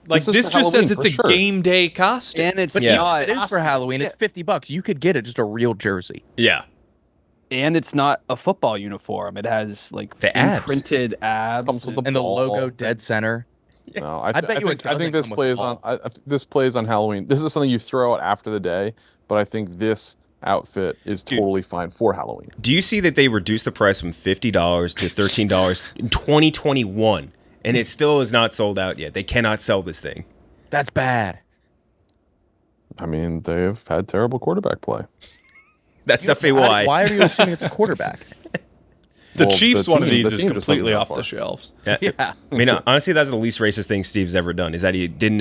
Like this for just Halloween, says it's for a sure. game day costume. And it's Yeah. not. It is for Halloween. It's $50. You could get it just a real jersey. yeah, And it's not a football uniform. It has like The abs. imprinted abs. Comes with the And the ball. logo dead center. No, I bet you it I think doesn't this come with plays the on. ball. This plays on Halloween. This is something you throw out after the day, but I think this outfit is totally fine for Halloween. do you see that they reduced the price from $50 to $13 in 2021, and it still is not sold out yet? They cannot sell this thing. That's bad. I mean, they've had terrible quarterback play. That's definitely why. Why are you assuming it's a quarterback? The Well, Chiefs the one of team- these the is team just completely doesn't off go the far. shelves. Yeah. I mean, honestly, that's the least racist thing Steve's ever done. Is that he didn't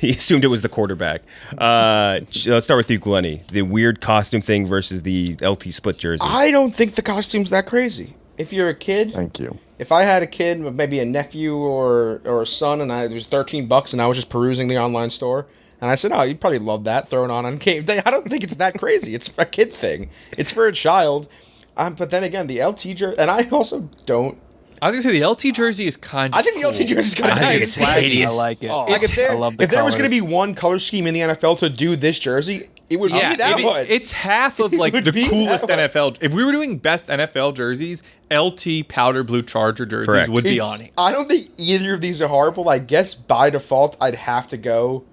he assumed it was the quarterback. Let's start with you, Glenny. The weird costume thing versus the LT split jersey. I don't think the costume's that crazy. If you're a kid, Thank you. if I had a kid, maybe a nephew or a son, and it was $13, and I was just perusing the online store, and I said, "Oh, you'd probably love that. Throw it on game day." I don't think it's that crazy. It's a kid thing. It's for a child. But then again, the LT jersey, and I also don't. I was gonna say the LT jersey is kind of. I think the LT jersey is kind of I think nice. it's hideous. I like it. Like if there, I love the if there was going to colors. be one color scheme in the NFL to do this jersey, it would be that one. It's half of like would the be coolest that one. NFL. If we were doing best NFL jerseys, LT powder blue Charger jerseys Correct. would be It's- on it. I don't think either of these are horrible. I guess by default, I'd have to go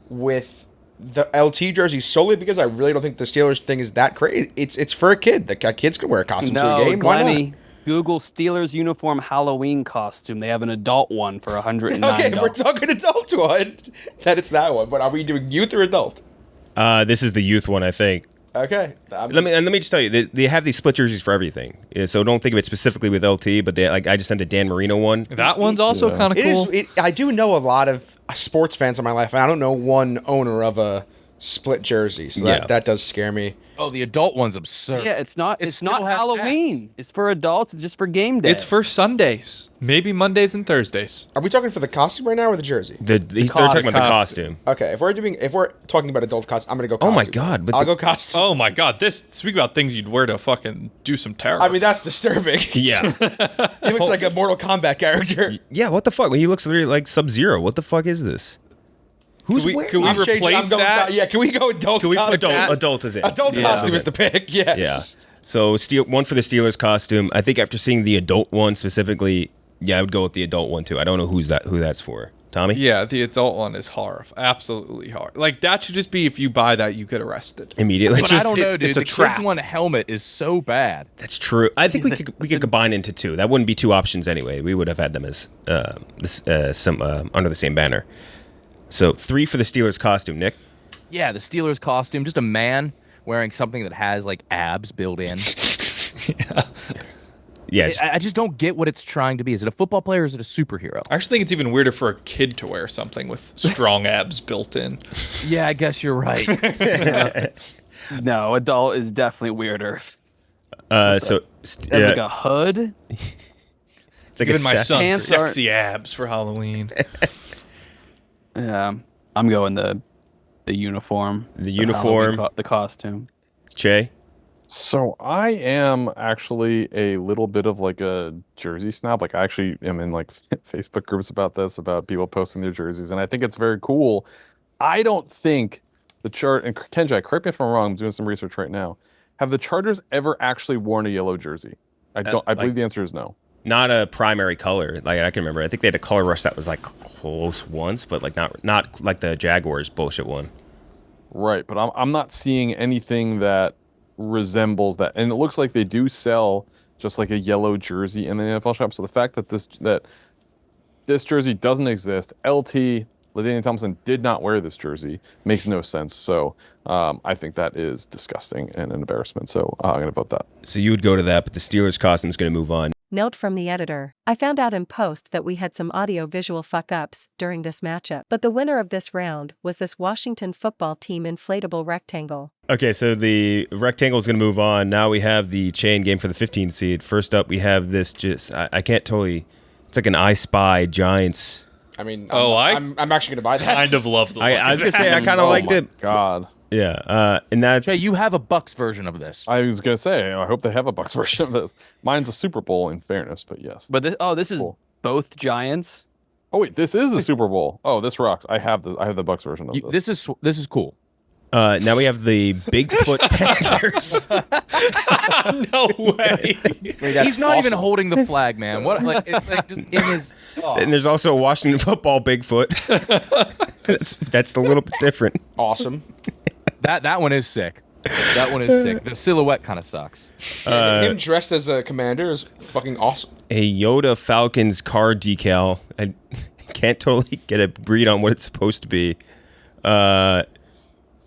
with the LT jersey solely because I really don't think the Steelers thing is that crazy. It's for a kid. The kids can wear a costume to No, a game. Why Glenny. not? Google Steelers uniform Halloween costume. They have an adult one for $109. Okay, if we're talking adult one, then it's that one. But are we doing youth or adult? This is the youth one, I think. Okay. Let me just tell you, they have these split jerseys for everything. So don't think of it specifically with LT, but I just sent the Dan Marino one. That one's also kind of It cool. is. I do know a lot of sports fans in my life, and I don't know one owner of a split jersey. So Yeah. that does scare me. Oh, the adult one's absurd. Yeah, it's not. It's not still has Halloween. It's for adults. It's just for game day. It's for Sundays, maybe Mondays and Thursdays. Are we talking for the costume right now or the jersey? They're talking about the costume. Okay, if we're talking about adult costume, I'm gonna go. Oh Costume. my God, but I'll the- go costume. Oh my God! Speak about things you'd wear to fucking do some terror. I mean, that's disturbing. Yeah. He looks like a Mortal Kombat character. Yeah, what the fuck? He looks literally like Sub-Zero. What the fuck is this? Who's Can we- wearing can we I'm changing- replace I'm going that? Yeah, can we go adult costume? adult is it? Adult Yeah. costume Okay. is the pick. Yes. Yeah. So one for the Steelers costume. I think after seeing the adult one specifically, yeah, I would go with the adult one too. I don't know who that's for. Tommy? yeah, the adult one is absolutely hard. Like that should just be if you buy that, you get arrested. Immediately. But I don't know, dude. it's a The trap. kids one helmet is so bad. That's true. I think we could combine into two. That wouldn't be two options anyway. We would have had them as under the same banner. So 3 for the Steelers costume, Nick. Yeah, the Steelers costume, just a man wearing something that has like abs built in. Yeah, I just don't get what it's trying to be. Is it a football player or is it a superhero? I actually think it's even weirder for a kid to wear something with strong abs built in. Yeah, I guess you're right. no, adult is definitely weirder. so It has like a hood. it's like Giving my son Pants aren't- sexy abs for Halloween. Yeah, I'm going the uniform. The uniform. The costume. Cheah. So I am actually a little bit of like a jersey snob. Like I actually am in like Facebook groups about this, about people posting their jerseys, and I think it's very cool. I don't think the chart and Kenjac, correct me if I'm wrong. I'm doing some research right now. Have the Chargers ever actually worn a yellow jersey? I don't. I believe the answer is no. not a primary color. Like I can remember, I think they had a color rush that was like close once, but like not like the Jaguars bullshit one. Right, but I'm not seeing anything that resembles that, and it looks like they do sell just like a yellow jersey in the NFL shop. So the fact that this jersey doesn't exist, LT LaDainian Thompson did not wear this jersey, makes no sense. So I think that is disgusting and an embarrassment. So I'm going to vote that. So you would go to that, but the Steelers costume is going to move on. Note from the editor. I found out in post that we had some audio-visual fuck-ups during this matchup, but the winner of this round was this Washington football team inflatable rectangle. Okay, so the rectangle is going to move on. Now we have the chain game for the 15 seed. First up, we have this I can't totally... It's like an I Spy Giants. I mean, I'm actually going to buy that. kind of love the look. I was going to say, I kind of liked it. God. Yeah, and that's... Cheah, you have a Bucks version of this. I was going to say, I hope they have a Bucks version of this. Mine's a Super Bowl, in fairness, but yes. But this is cool. Both Giants. Oh wait, this is the Super Bowl. Oh, this rocks. I have the Bucks version of this. This is cool. Now we have the Bigfoot Panthers. No way. He's not even holding the flag, man. What? Like it's like just in his. Oh. And there's also a Washington football Bigfoot. that's a little bit different. Awesome. That one is sick. That one is sick. The silhouette kind of sucks. Him dressed as a commander is fucking awesome. A Yoda Falcons car decal. I can't totally get a read on what it's supposed to be. It's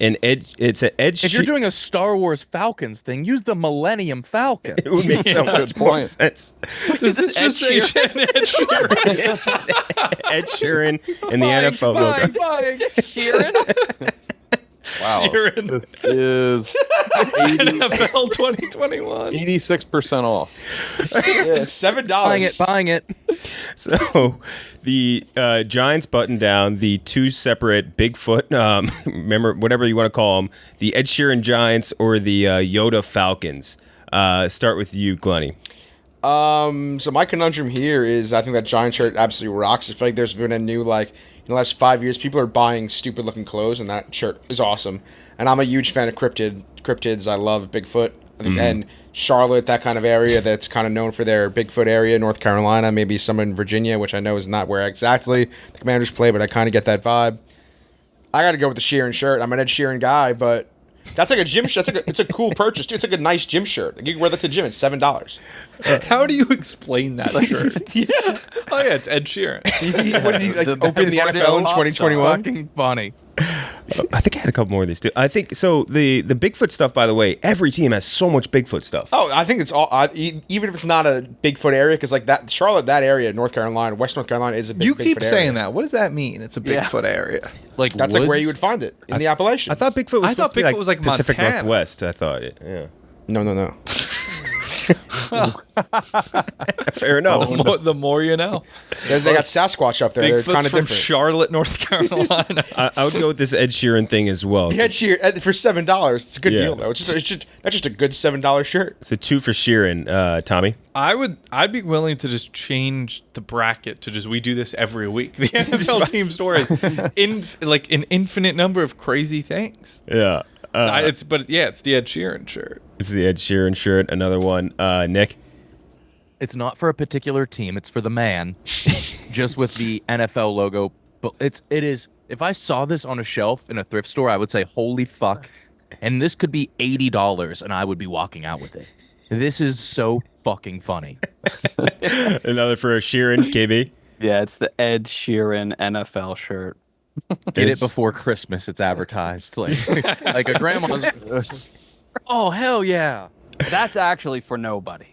an Edge. If you're doing a Star Wars Falcons thing, use the Millennium Falcon. It would make so much more sense. Is this just Ed Sheeran? Ed Sheeran and the NFL logo. Sheeran. Wow. Sheeran. This is NFL 2021. 86% off. Yeah, $7. Buying it. So the Giants button down, the two separate Bigfoot, remember, whatever you want to call them, the Ed Sheeran Giants or the Yoda Falcons. Start with you, Glenny. So my conundrum here is I think that Giant shirt absolutely rocks. I feel like there's been a new, like, in the last 5 years, people are buying stupid looking clothes, and that shirt is awesome. And I'm a huge fan of cryptids. I love Bigfoot. And Charlotte, that kind of area that's kind of known for their Bigfoot area, North Carolina, maybe some in Virginia, which I know is not where exactly the Commanders play, but I kind of get that vibe. I got to go with the Sheeran shirt. I'm an Ed Sheeran guy, but that's like a gym shirt. It's a cool purchase, dude. It's like a nice gym shirt. Like you can wear that to the gym. It's $7. How do you explain that shirt? Oh yeah, it's Ed Sheeran. What did he like open the NFL in 2021? Fucking funny. I think I had a couple more of these too. I think so. The Bigfoot stuff, by the way, every team has so much Bigfoot stuff. Oh, I think it's all. Even if it's not a Bigfoot area, because like that Charlotte, that area, North Carolina, West North Carolina is a big. You keep Bigfoot saying area. that. What does that mean? It's a Bigfoot area. Like That's woods? like where you would find it in the Appalachians. I thought Bigfoot was I thought supposed to be Bigfoot was like Pacific Montana. Northwest. I thought it. Yeah. No. Fair enough. The more you know. They got Sasquatch up there. They're kind Bigfoot's of from different. Charlotte, North Carolina. I would go with this Ed Sheeran thing as well. Yeah, for $7, it's a good Yeah. deal though. That's just a good $7 shirt. So 2 for Sheeran, Tommy. I'd be willing to just change the bracket to just we do this every week. The NFL team store is like an infinite number of crazy things. Yeah. It's the Ed Sheeran shirt. It's the Ed Sheeran shirt. Another one. Nick. It's not for a particular team. It's for the man, just with the NFL logo. But it is. If I saw this on a shelf in a thrift store, I would say, "Holy fuck!" And this could be $80, and I would be walking out with it. This is so fucking funny. Another for Sheeran, KB. Yeah, it's the Ed Sheeran NFL shirt. Get it before Christmas. It's advertised like a grandma. Oh hell yeah! That's actually for nobody.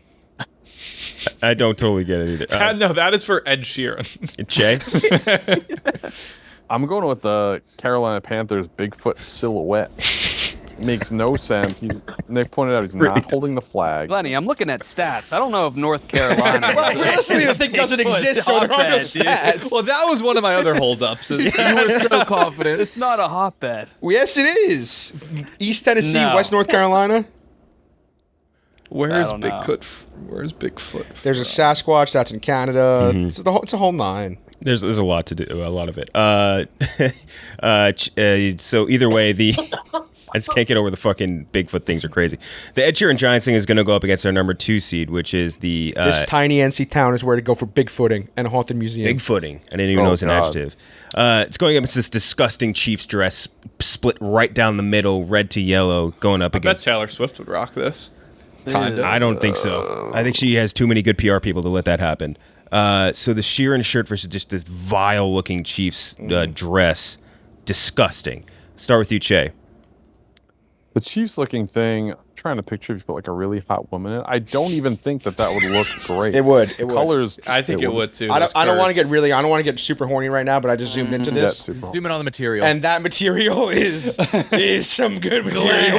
I don't totally get it either. No, that is for Ed Sheeran. Cheah. I'm going with the Carolina Panthers Bigfoot silhouette. Makes no sense. Nick pointed out he's not holding the flag. Glenny, I'm looking at stats. I don't know if North Carolina. Well, realistically, the thing doesn't exist, so there are no stats. Well, that was one of my other holdups. You were so confident. It's not a hotbed. Well, yes, it is. East Tennessee, No. West North Carolina. Where's I don't know. Bigfoot? Where's Bigfoot? There's a Sasquatch that's in Canada. Mm-hmm. It's a whole nine. There's a lot to do. A lot of it. So either way, the I just can't get over the fucking Bigfoot things are crazy. The Ed Sheeran Giants thing is going to go up against our number 2 seed, which is the this tiny NC town is where to go for Bigfooting and a haunted museum. Bigfooting. I didn't even know it was an adjective. It's going up against this disgusting Chiefs dress, split right down the middle, red to yellow, going up I bet against. Taylor Swift would rock this. Kind of. I don't think so. I think she has too many good PR people to let that happen. So the Sheeran shirt versus just this vile-looking Chiefs dress, disgusting. Start with you, Cheah. The Chiefs-looking thing, I'm trying to picture if you put like a really hot woman in it. I don't even think that would look great. It would. It would. Colors. I think it would too. I don't want to get super horny right now, but I just zoomed into this. Zoom in on the material. And that material is some good material.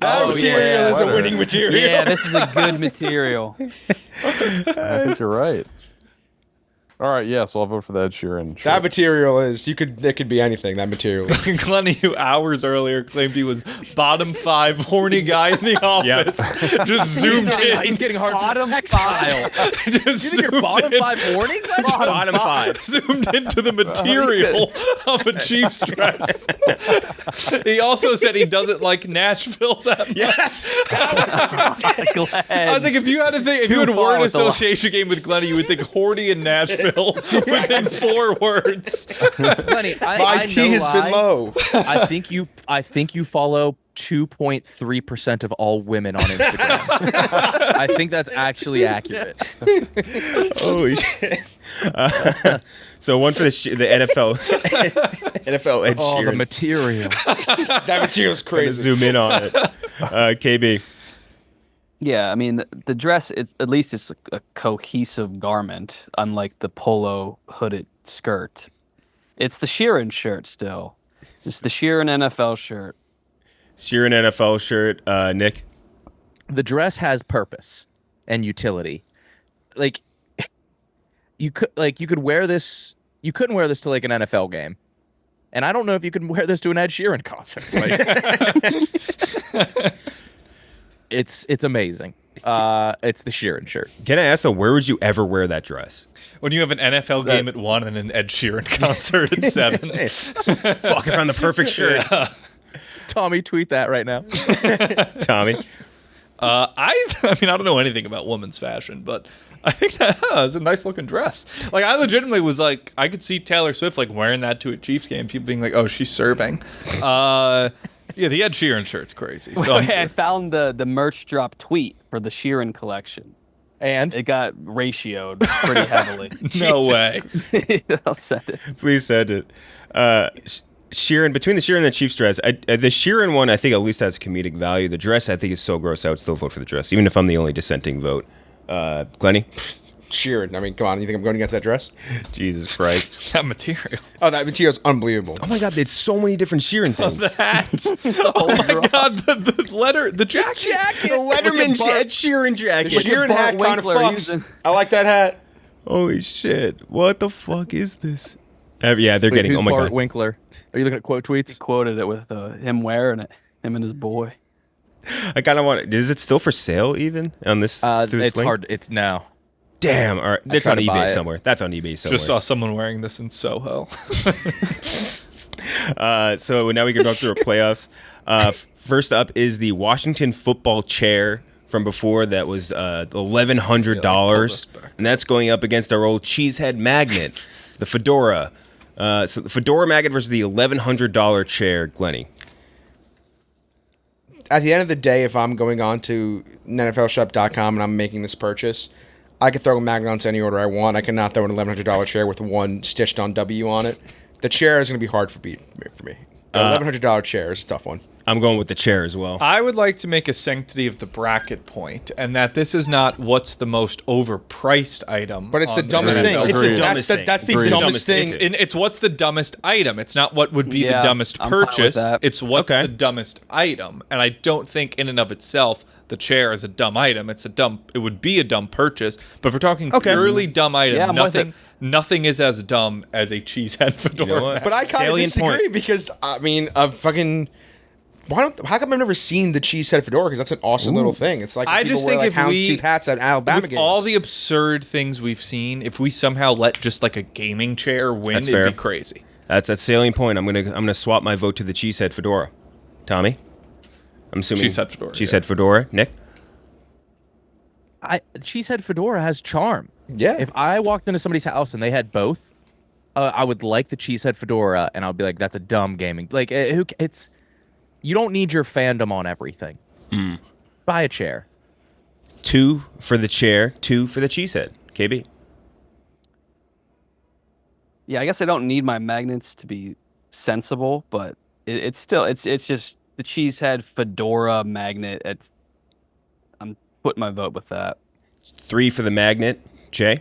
That material is a winning material. Yeah, this is a good material. I think you're right. All right, yeah, so I'll vote for the Ed Sheeran shirt. That material is it could be anything. That material. Glenny, who hours earlier claimed he was bottom 5 horny guy in the office, just zoomed in. He's getting hard. Bottom 5. You think you're bottom 5 horny? Bottom 5. Zoomed into the material of a Chiefs dress. He also said he doesn't like Nashville that much. Yes. I think if you had a word association game with Glenny, you would think horny and Nashville within 4 words. Glenny, My T has been low. I think you follow 2.3% of all women on Instagram. I think that's actually accurate. Holy shit. So one for the NFL NFL Ed Oh, the Sheeran. material. That material's Gonna crazy. zoom in on it. KB. Yeah, I mean the dress. It's at least it's a cohesive garment, unlike the polo hooded skirt. It's the Sheeran shirt still. It's the Sheeran NFL shirt. Sheeran NFL shirt. Nick. The dress has purpose and utility. Like you could wear this. You couldn't wear this to like an NFL game, and I don't know if you could wear this to an Ed Sheeran concert. Like, it's amazing. It's the Sheeran shirt. Can I ask though, where would you ever wear that dress? When you have an NFL game at 1 and an Ed Sheeran concert at 7. Fuck, I found the perfect shirt. Yeah. Tommy, tweet that right now. Tommy. I mean, I don't know anything about women's fashion, but I think that is a nice looking dress. Like, I legitimately was like, I could see Taylor Swift like wearing that to a Chiefs game. People being like, "Oh, she's serving." Yeah, the Ed Sheeran shirt's crazy. So I found the merch drop tweet for the Sheeran collection. And It got ratioed pretty heavily. no way. I'll send it. Please send it. Sheeran, between the Sheeran and the Chiefs dress, the Sheeran one I think at least has comedic value. The dress I think is so gross I would still vote for the dress, even if I'm the only dissenting vote. Glenny? Sheeran. I mean, come on. You think I'm going against that dress? Jesus Christ. That material. Oh, that material's unbelievable. Oh my god, there's so many different Sheeran things. The hat. Oh my god, the letter, the jacket. The Letterman Ed Sheeran jacket. The Sheeran Bart hat kind of Winkler fucks. using- I like that hat. Holy shit. What the fuck is this? Yeah, they're getting, who's oh my Bart god. Winkler? Are you looking at quote He tweets? quoted it with him wearing it, him and his boy. I kind of want is it still for sale even on this? through this It's link? hard. It's now. Damn. All right. That's tried on to buy eBay it. somewhere. That's on eBay somewhere. Just saw someone wearing this in Soho. So now we can go through our playoffs. First up is the Washington football chair from before that was $1,100, and that's going up against our old cheesehead magnet, the fedora. So the fedora magnet versus the $1,100 chair, Glenny. At the end of the day, if I'm going on to NFLshop.com and I'm making this purchase, I could throw a magnet onto any order I want. I cannot throw an $1,100 chair with one stitched on W on it. The chair is going to be hard for me. The $1,100 chair is a tough one. I'm going with the chair as well. I would like to make a sanctity of the bracket point, and that this is not what's the most overpriced item. But it's the on dumbest thing. It's the dumbest thing. That's the Agreed. dumbest thing. It's what's the dumbest item. It's not what would be the Yeah, dumbest I'm fine with purchase. that. It's what's Okay. the dumbest item. And I don't think in and of itself the chair is a dumb item. It would be a dumb purchase. But if we're talking purely dumb item, Yeah, I'm with nothing is as dumb as a cheesehead fedora. You know what? But I kind of Salient disagree point. because, I mean, how come I've never seen the cheese head fedora? Because that's an awesome little thing. It's like I people just wear think like if we- houndstooth hats at Alabama With games. all the absurd things we've seen, if we somehow let just like a gaming chair win, That's it'd fair. be crazy. That's that salient point. I'm gonna swap my vote to the cheesehead fedora. Tommy, I'm assuming Cheesehead fedora. Cheesehead fedora. Nick. Cheesehead fedora has charm. Yeah. If I walked into somebody's house and they had both, I would like the cheesehead fedora, and I would be like, "That's a dumb gaming." Like, it's you don't need your fandom on everything. Buy a chair. 2 for the chair, 2 for the cheesehead. KB. Yeah, I guess I don't need my magnets to be sensible, but it's still it's just the cheesehead fedora magnet. I'm putting my vote with that. 3 for the magnet. Jay.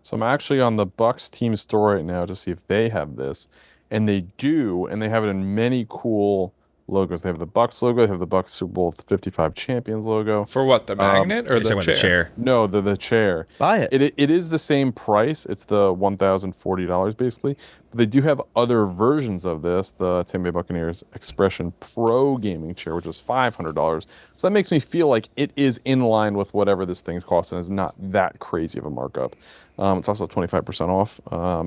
So I'm actually on the Bucks team store right now to see if they have this, and they do, and they have it in many cool logos. They have the Bucks logo, they have the Bucks Super Bowl 55 champions logo. For what, the magnet or the chair? No, the chair. Buy it. It is the same price. It's the $1,040 basically. But they do have other versions of this. The Tampa Bay Buccaneers Expression Pro gaming chair, which is $500. So that makes me feel like it is in line with whatever this thing costs and is not that crazy of a markup. It's also 25% off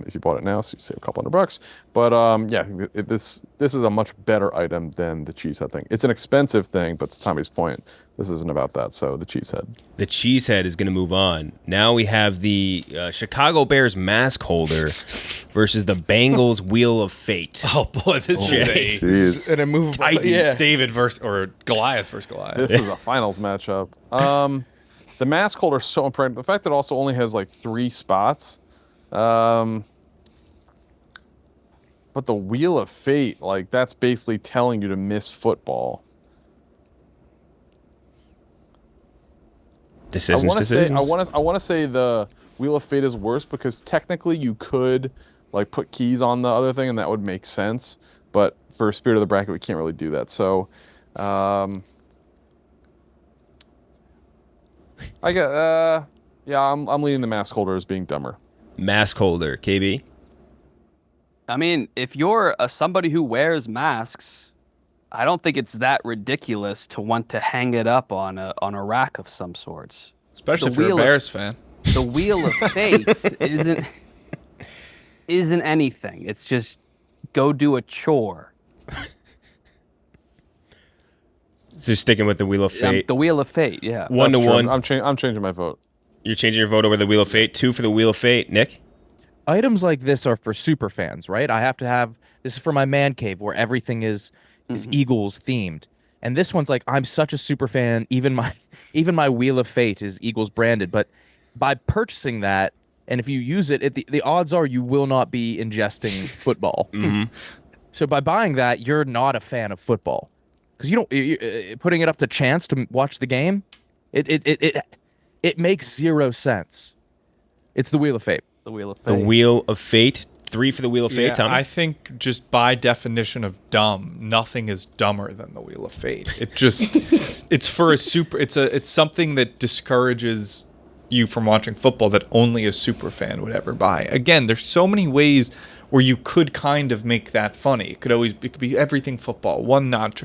if you bought it now, so you save a couple $100. But yeah, this is a much better item than the cheesehead thing. It's an expensive thing, but to Tommy's point, this isn't about that. So the cheesehead. The cheesehead is going to move on. Now we have the Chicago Bears mask holder versus the Bengals Wheel of Fate. Oh boy, this is An immovable. Titan. Yeah. David versus Goliath versus Goliath. This is a finals matchup. The mask holder is so impressive. The fact that it also only has like 3 spots. But the Wheel of Fate, like that's basically telling you to miss football. Decisions. I want to say the Wheel of Fate is worse because technically you could like put keys on the other thing and that would make sense. But for Spirit of the Bracket, we can't really do that. So, I'm leaning the mask holder as being dumber. Mask holder. KB. I mean, if you're somebody who wears masks, I don't think it's that ridiculous to want to hang it up on a rack of some sorts. Especially if you're a Bears fan. The Wheel of Fate isn't anything. It's just go do a chore. So sticking with the Wheel of Fate. The Wheel of Fate, yeah. 1-1. I'm changing my vote. You're changing your vote over the Wheel of Fate. 2 for the Wheel of Fate. Nick. Items like this are for super fans, right? I have to have this is for my man cave where everything is Eagles themed. And this one's like, I'm such a super fan, even my Wheel of Fate is Eagles branded. But by purchasing that, and if you use it, the odds are you will not be ingesting football. So by buying that, you're not a fan of football. Because you putting it up to chance to watch the game, it makes 0 sense. It's the Wheel of Fate. The Wheel of Fate. The Wheel of Fate. 3 for the Wheel of Fate. Yeah, Tommy. I think just by definition of dumb, nothing is dumber than the Wheel of Fate. It just it's something that discourages you from watching football that only a super fan would ever buy. Again, there's so many ways where you could kind of make that funny. It could be everything football, one notch.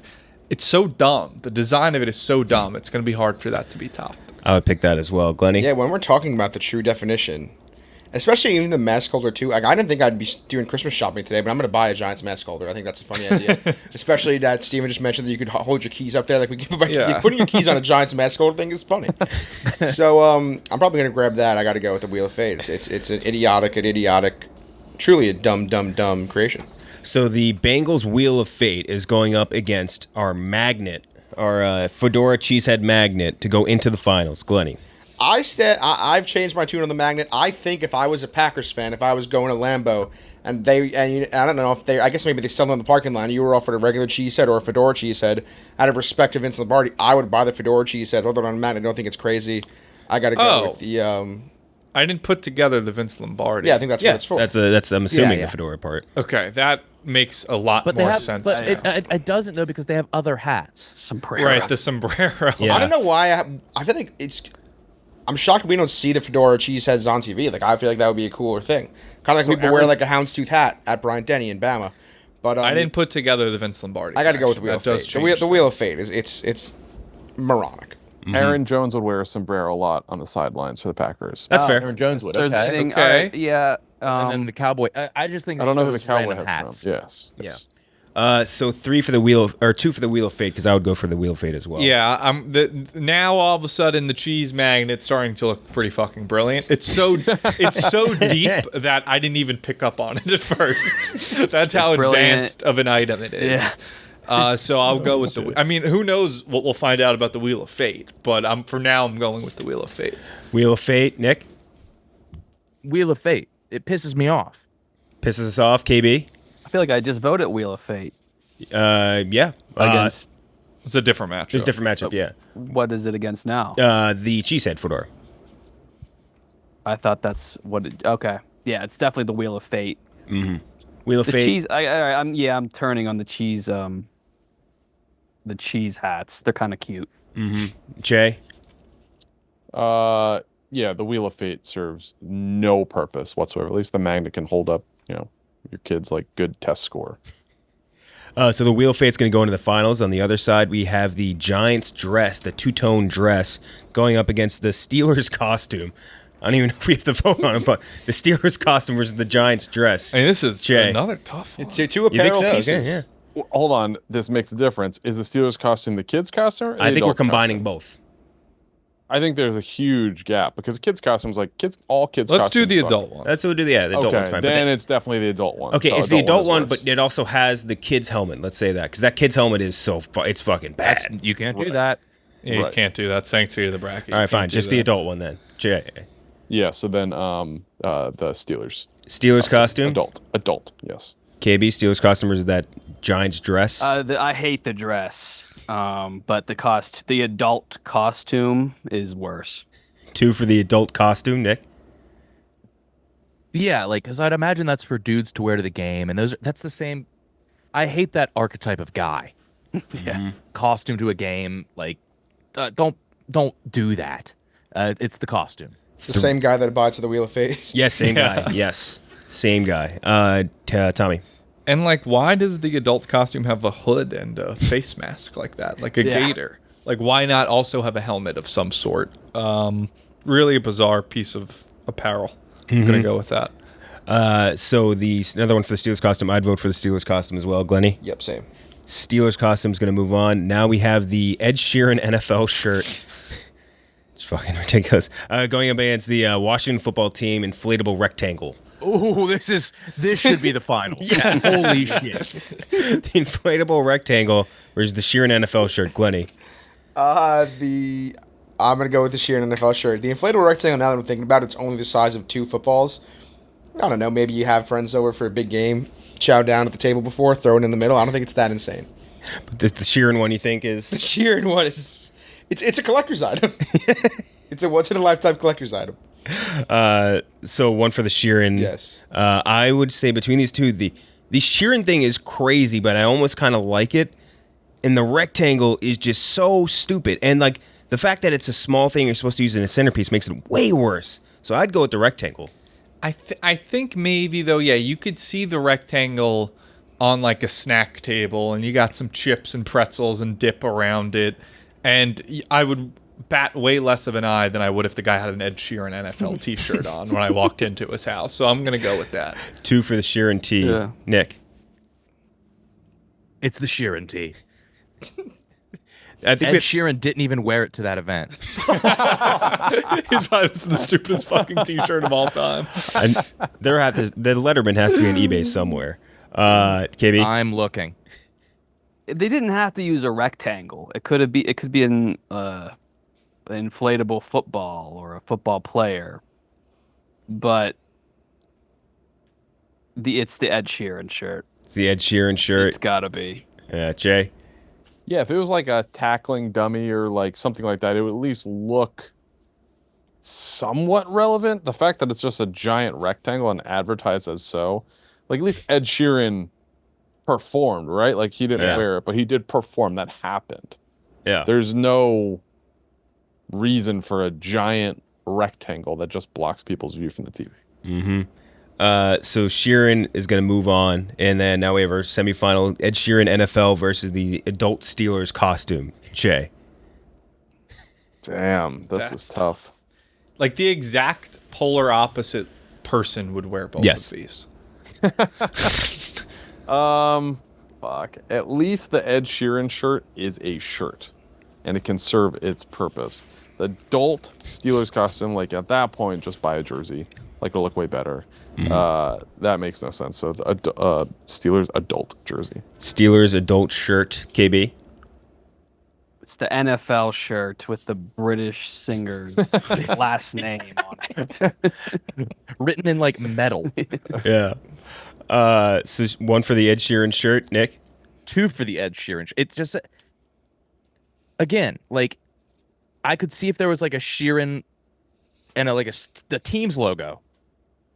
It's so dumb. The design of it is so dumb. It's going to be hard for that to be topped. I would pick that as well. Glenny? Yeah, when we're talking about the true definition, especially even the mask holder too. Like, I didn't think I'd be doing Christmas shopping today, but I'm going to buy a Giants mask holder. I think that's a funny idea. Especially that Steven just mentioned that you could hold your keys up there. Like putting your keys on a Giants mask holder thing is funny. So I'm probably going to grab that. I got to go with the Wheel of Fate. It's an idiotic, truly a dumb creation. So the Bengals Wheel of Fate is going up against our magnet, our Fedora Cheesehead magnet to go into the finals. Glenny. I've changed my tune on the magnet. I think if I was a Packers fan, if I was going to Lambeau, I don't know if I guess maybe they sell it on the parking lot, and you were offered a regular cheesehead or a Fedora cheesehead, out of respect to Vince Lombardi, I would buy the Fedora cheesehead. Although on magnet, I don't think it's crazy. I got to go with the. I didn't put together the Vince Lombardi. Yeah, I think that's what it's for. That's I'm assuming the Fedora part. Okay, that makes a lot more sense. But it doesn't though because they have other hats. Sombrero. Right, the sombrero. Yeah. I don't know why. I feel like I'm shocked we don't see the Fedora cheeseheads on TV. Like, I feel like that would be a cooler thing. Kind of like people wear like a houndstooth hat at Bryant Denny in Bama. But I didn't put together the Vince Lombardi. I got to go with the Wheel of Fate. The Wheel of Fate it's moronic. Aaron Jones would wear a sombrero a lot on the sidelines for the Packers. That's fair. Aaron Jones would. Okay. Okay. Yeah. and then the cowboy. I just think I don't know who the chose cowboy random has hats. from. Yes. Yeah. yes. So 3 for the wheel, or 2 for the wheel of fate, because I would go for the wheel of fate as well. Yeah, now all of a sudden the cheese magnet's starting to look pretty fucking brilliant. It's so deep that I didn't even pick up on it at first. That's how brilliant. advanced of an item it is. So I'll go with the. I mean, who knows what we'll find out about the wheel of fate? But for now, I'm going with the wheel of fate. Wheel of fate, Nick Wheel of Fate. It pisses me off. pisses us off. KB, I feel like I just voted Wheel of Fate yeah, against. It's a different matchup. it's a different matchup. Yeah, What is it against now? the cheesehead fedora. I thought that's what. Okay, yeah, it's definitely the Wheel of Fate. Wheel of The fate. cheese. I'm turning on the cheese. The cheese hats. They're kind of cute. Jay. Yeah, the Wheel of Fate serves no purpose whatsoever. At least the magnet can hold up, your kid's like good test score. So the wheel of fate's going to go into the finals. On the other side, we have the Giants dress, the two-tone dress, going up against the Steelers costume. I don't even know if we have to vote on it, but the Steelers costume versus the Giants dress. I mean, this is Jay. another tough one. It's two You think apparel so? pieces. Okay, yeah. Well, hold on, this makes a difference. Is the Steelers costume the kids' costume? Or the I think we're adult combining costume? both. I think there's a huge gap because the kids' costumes, all kids. Let's do costumes the suck. adult one. That's what we do. Yeah, the adult one's Okay, fine. But then it's definitely the adult one. okay, it's the adult is one, worse. but it also has the kid's helmet. Let's say that, because that kid's helmet is it's fucking bad. You can't do Right. that. Yeah, you Right. can't do that. Thanks to the bracket. All right, fine. Just the adult one then. Jay. Yeah, so then the Steelers Steelers costume. adult, yes. KB, Steelers costume versus that Giants dress. I hate the dress. But the adult costume is worse. 2 for the adult costume, Nick. Yeah, like, because I'd imagine that's for dudes to wear to the game, and that's the same. I hate that archetype of guy. Yeah. Costume to a game, like, don't do that. It's the costume. It's the same guy that abides to the Wheel of Fate. Yes, same guy. Yes, same guy. Tommy. And why does the adult costume have a hood and a face mask like that, like a gator? Like, why not also have a helmet of some sort? Really a bizarre piece of apparel. I'm gonna go with that. So another one for the Steelers costume. I'd vote for the Steelers costume as well. Glenny. Yep, same. Steelers costume is going to move on. Now we have the Ed Sheeran NFL shirt. It's fucking ridiculous. Going up against the Washington football team inflatable rectangle. Ooh, this should be the final. Yeah. Holy shit. The inflatable rectangle versus the Sheeran NFL shirt. Glenny. I'm gonna go with the Sheeran NFL shirt. The inflatable rectangle. Now that I'm thinking about it, it's only the size of 2 footballs. I don't know. Maybe you have friends over for a big game, chow down at the table before, throw it in the middle. I don't think it's that insane. But the Sheeran one you think is? The Sheeran one is, it's a collector's item. It's a once in a lifetime collector's item. So 1 for the Sheeran. Yes. I would say between these two, the Sheeran thing is crazy, but I almost kind of like it. And the rectangle is just so stupid. And the fact that it's a small thing you're supposed to use in a centerpiece makes it way worse. So I'd go with the rectangle. I think maybe though, yeah, you could see the rectangle on a snack table, and you got some chips and pretzels and dip around it, and I would bat way less of an eye than I would if the guy had an Ed Sheeran NFL T-shirt on when I walked into his house. So I'm gonna go with that. 2 for the Sheeran T. Yeah. Nick. It's the Sheeran tee. I think Ed Sheeran didn't even wear it to that event. He's probably the stupidest fucking T-shirt of all time. and the Letterman has to be on eBay somewhere. KB. I'm looking. They didn't have to use a rectangle. It could be an inflatable football or a football player. But it's the Ed Sheeran shirt. It's the Ed Sheeran shirt. It's gotta be. Jay. Yeah, if it was like a tackling dummy or something like that, it would at least look somewhat relevant. The fact that it's just a giant rectangle and advertised as so, at least Ed Sheeran performed, right? He didn't wear it, but he did perform. That happened. Yeah. There's no reason for a giant rectangle that just blocks people's view from the TV. Mm-hmm. So Sheeran is going to move on, and then now we have our semifinal: Ed Sheeran NFL versus the adult Steelers costume. Jay. Damn, this is tough. The exact polar opposite person would wear both Yes. of these. Fuck. At least the Ed Sheeran shirt is a shirt, and it can serve its purpose. The adult Steelers costume, like at that point, just buy a jersey. Like it'll look way better. That makes no sense. So the Steelers adult jersey. Steelers adult shirt, KB. It's the NFL shirt with the British singer's last name on it. Written in like metal. Yeah. So one for the Ed Sheeran shirt, Nick. 2 for the Ed Sheeran. It's just, again, like, I could see if there was like a Sheeran and the team's logo.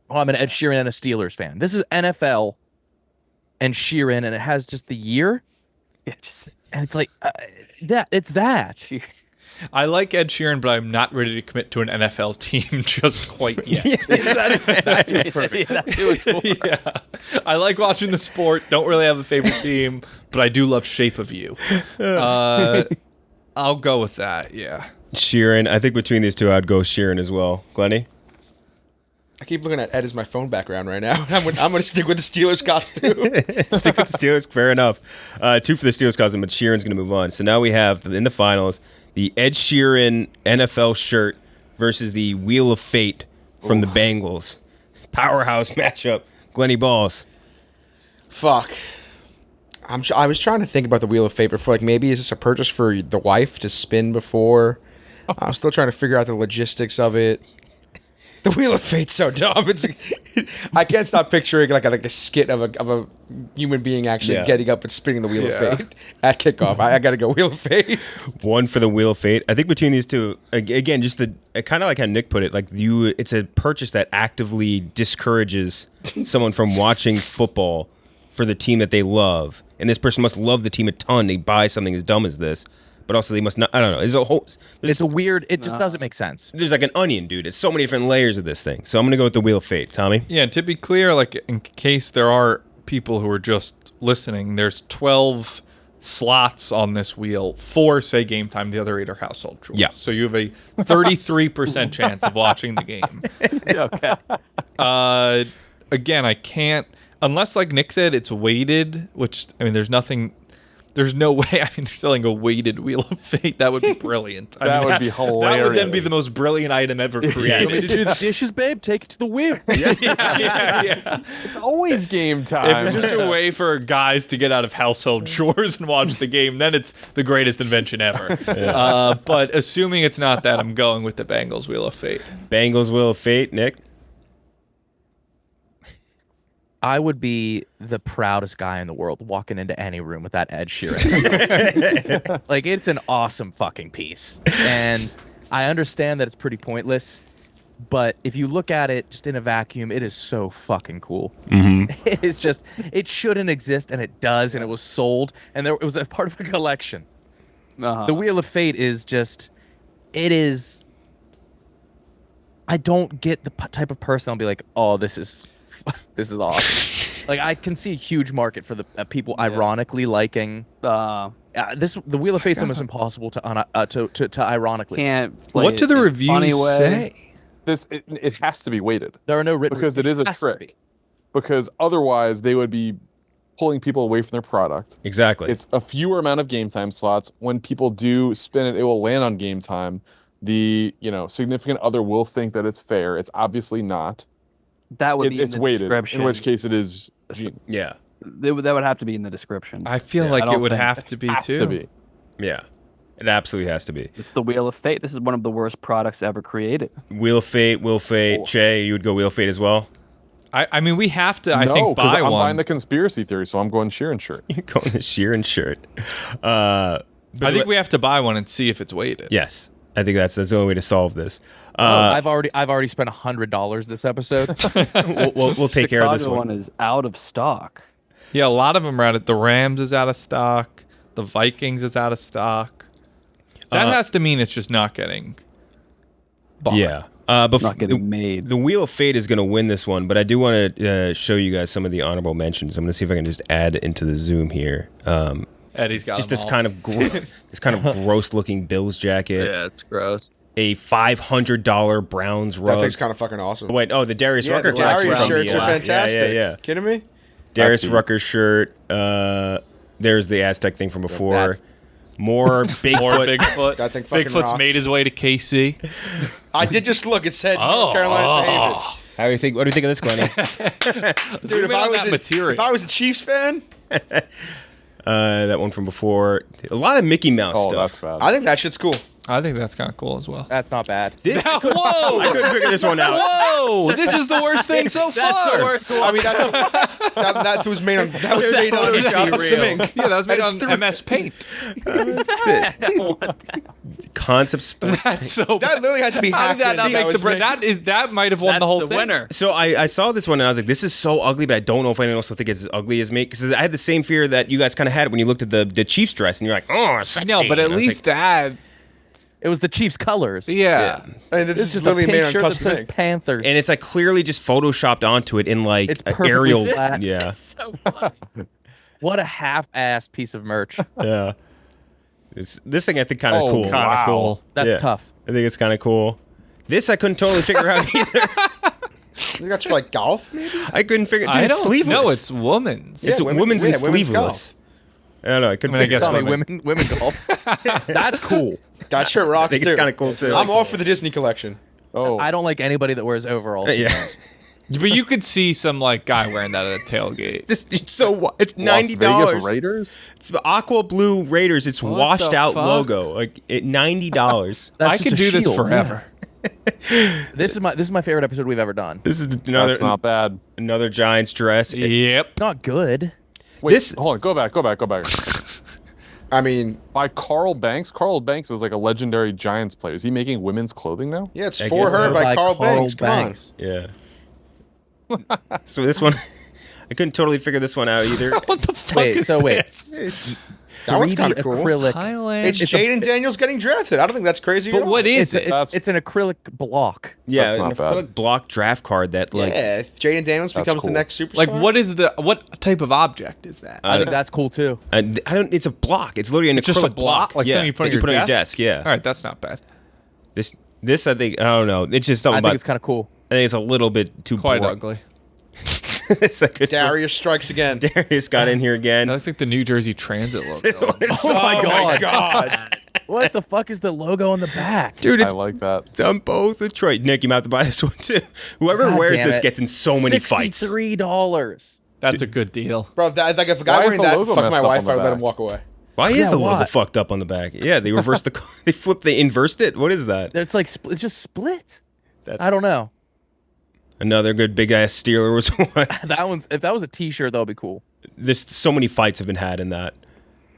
Oh, I'm an Ed Sheeran and a Steelers fan. This is NFL and Sheeran, and it has just the year. Yeah, just And it's like, it's that. I like Ed Sheeran, but I'm not ready to commit to an NFL team just quite yet. That's perfect. That's who it's for. Yeah. I like watching the sport. Don't really have a favorite team, but I do love Shape of You. I'll go with that. Yeah. Sheeran. I think between these two, I'd go Sheeran as well. Glenny? I keep looking at Ed as my phone background right now. I'm going to stick with the Steelers costume. Stick with the Steelers. Fair enough. 2 for the Steelers costume, but Sheeran's going to move on. So now we have, in the finals, the Ed Sheeran NFL shirt versus the Wheel of Fate from the Bengals. Powerhouse matchup. Glenny Balls. Fuck. I was trying to think about the Wheel of Fate before. Like, maybe is this a purchase for the wife to spin before? I'm still trying to figure out the logistics of it. The Wheel of Fate's so dumb. I can't stop picturing like a skit of a human being actually getting up and spinning the Wheel of Fate at kickoff. I got to go Wheel of Fate. 1 for the Wheel of Fate. I think between these two, again, just kind of like how Nick put it, it's a purchase that actively discourages someone from watching football for the team that they love. And this person must love the team a ton. They buy something as dumb as this. But also they must not, I don't know. It's a weird, it just doesn't make sense. There's like an onion, dude. It's so many different layers of this thing. So I'm going to go with the Wheel of Fate. Tommy? Yeah, to be clear, like in case there are people who are just listening, there's 12 slots on this wheel. 4 say game time, the other 8 are household chores. Yeah. So you have a 33% chance of watching the game. Okay. Again, I can't, unless like Nick said, it's weighted, which, I mean, there's no way. I mean, they're selling a weighted Wheel of Fate. That would be brilliant. That would be hilarious. That would then be the most brilliant item ever created. Want me to do the dishes, babe? Take it to the wheel. Yeah. It's always game time. If it's just a way for guys to get out of household chores and watch the game, then it's the greatest invention ever. But assuming it's not that, I'm going with the Bengals Wheel of Fate. Bengals Wheel of Fate. Nick? I would be the proudest guy in the world walking into any room with that Ed Sheeran. Like, it's an awesome fucking piece. And I understand that it's pretty pointless, but if you look at it just in a vacuum, it is so fucking cool. Mm-hmm. It is just, it shouldn't exist, and it does, and it was sold, and it was a part of a collection. The Wheel of Fate is just, it is, I don't get the type of person that'll be like, oh, this is awesome. Like, I can see a huge market for the people ironically liking the Wheel of Fate's almost impossible to ironically. Can't play What do the it in a reviews funny way. say? It has to be weighted. There are no written because it is a has to trick. be. Because otherwise they would be pulling people away from their product. Exactly. It's a fewer amount of game time slots. When people do spin it, it will land on game time. The significant other will think that it's fair. It's obviously not. That would be in It's the weighted. description. In which case it is. Yeah. That would have to be in the description. I feel Yeah, like I don't it would think have to be Has too. to be. Yeah. It absolutely has to be. It's the Wheel of Fate. This is one of the worst products ever created. Wheel of Fate. Cheah, you would go Wheel of Fate as well? I mean, we have to, I No, think, because buy I'm one. buying the conspiracy theory, so I'm going Sheeran shirt. You're going the Sheeran shirt. I think we have to buy one and see if it's weighted. Yes. I think that's the only way to solve this. I've already spent $100 this episode. We'll take care of this Chicago one. is out of stock. Yeah, a lot of them are out of, the Rams is out of stock. The Vikings is out of stock. That has to mean it's just not getting bought. Yeah. Not getting made. The Wheel of Fate is going to win this one, but I do want to show you guys some of the honorable mentions. I'm going to see if I can just add into the Zoom here. Eddie's got Just them this all. kind of gross looking Bills jacket. Yeah, it's gross. a $500 Browns rug. That thing's kind of fucking awesome. Wait, the Darius Yeah, Rucker the Darius from shirts the, are fantastic. Yeah. Kidding me? Darius Rucker shirt. There's the Aztec thing from before. That's- More Bigfoot. More Bigfoot. That thing fucking Bigfoot's rocks. made his way to KC. I did just look. It said North Carolina to Haven. What do you think of this, Glenny? Dude, in on that material. if I was a Chiefs fan, That one from before. A lot of Mickey Mouse Oh, stuff. that's bad. I think that shit's cool. I think that's kind of cool as well. That's not bad. Whoa! I couldn't figure this one out. Whoa! This is the worst thing so far. That's the worst one. I mean, that was made on custom ink. Yeah, that was made That on is MS Paint. Concept spec. That's so. That literally had to be How hacked. did that not in. make the was bread? made- That might have won That's the whole the thing. winner. So I saw this one and I was like, this is so ugly, but I don't know if anyone else will think it's as ugly as me. Because I had the same fear that you guys kind of had when you looked at the Chiefs dress and you're like, oh, sexy. No, but at And I was least like, that. It was the Chiefs' colors. Yeah. I mean, this This is is the literally pink made on shirt that custom says ink. Panthers. and it's like clearly just photoshopped onto it in like It's a perfectly aerial. flat. Yeah. It's so funny. What a half-assed piece of merch. Yeah. This thing I think kind of cool. Kind of cool. That's Yeah. tough. I think it's kind of cool. This I couldn't totally figure out either. I think that's for like golf, maybe. I couldn't figure. Dude, I it's don't sleeveless. know. It's women's. It's Yeah, women's and women's sleeveless. I don't know. I couldn't I mean, I figure guess it Tell out. me, women golf. That's cool. That shirt rocks I think it's too. kind of cool too. I'm all for the Disney collection. Oh, I don't like anybody that wears overalls. Yeah. But you could see some like guy wearing that at a tailgate. This it's so it's Las $90. Vegas Raiders. It's the aqua blue Raiders. It's What washed the out fuck? logo. Like $90. That's I just could a do this shield. forever. This is my favorite episode we've ever done. This is That's another not bad. another Giants dress. Yep. Not good. Wait, This- hold on. Go back. I mean, By Carl Banks. Carl Banks is like a legendary Giants player. Is he making women's clothing now? yeah, it's I for guess her so. by Carl Banks. Come on. Yeah. So this one, I couldn't totally figure this one out either. What the fuck Wait, is so wait. this? That one's 3D kind of cool. acrylic. Highland. It's Jaden Daniels getting drafted. I don't think that's crazy. at But all. what is it? It's an acrylic block. Yeah, That's not an bad. acrylic block draft card that like Yeah, if Jaden Daniels That's becomes cool. the next superstar. Like what type of object is that? I think that's cool too. I don't. It's a block. It's literally an It's just a acrylic block, like yeah, something you put that on your on your desk. Yeah. All right, that's not bad. This I think I don't know. It's just something I about. think it's kind of cool. I think it's a little bit too Quite boring. ugly. It's like a Darius strikes again. Darius got in here again. That looks like the New Jersey Transit logo. Oh my god. What the fuck is the logo on the back? Dude, I it's, like that. it's on both. That's right. Nick, you might have to buy this one too. Whoever God wears damn this it. gets in so many fights. $63. That's a good deal. Bro, like if a guy Why is wearing the that logo fucked my messed up wife, on the I would let him back? walk away. Why is Yeah, the logo what? fucked up on the back? Yeah, they reversed the. They flipped. They inversed it. What is that? It's like it's just split. That's I don't know. another good big ass Steeler was one. That one's if that was a T-shirt, that would be cool. There's so many fights have been had in that.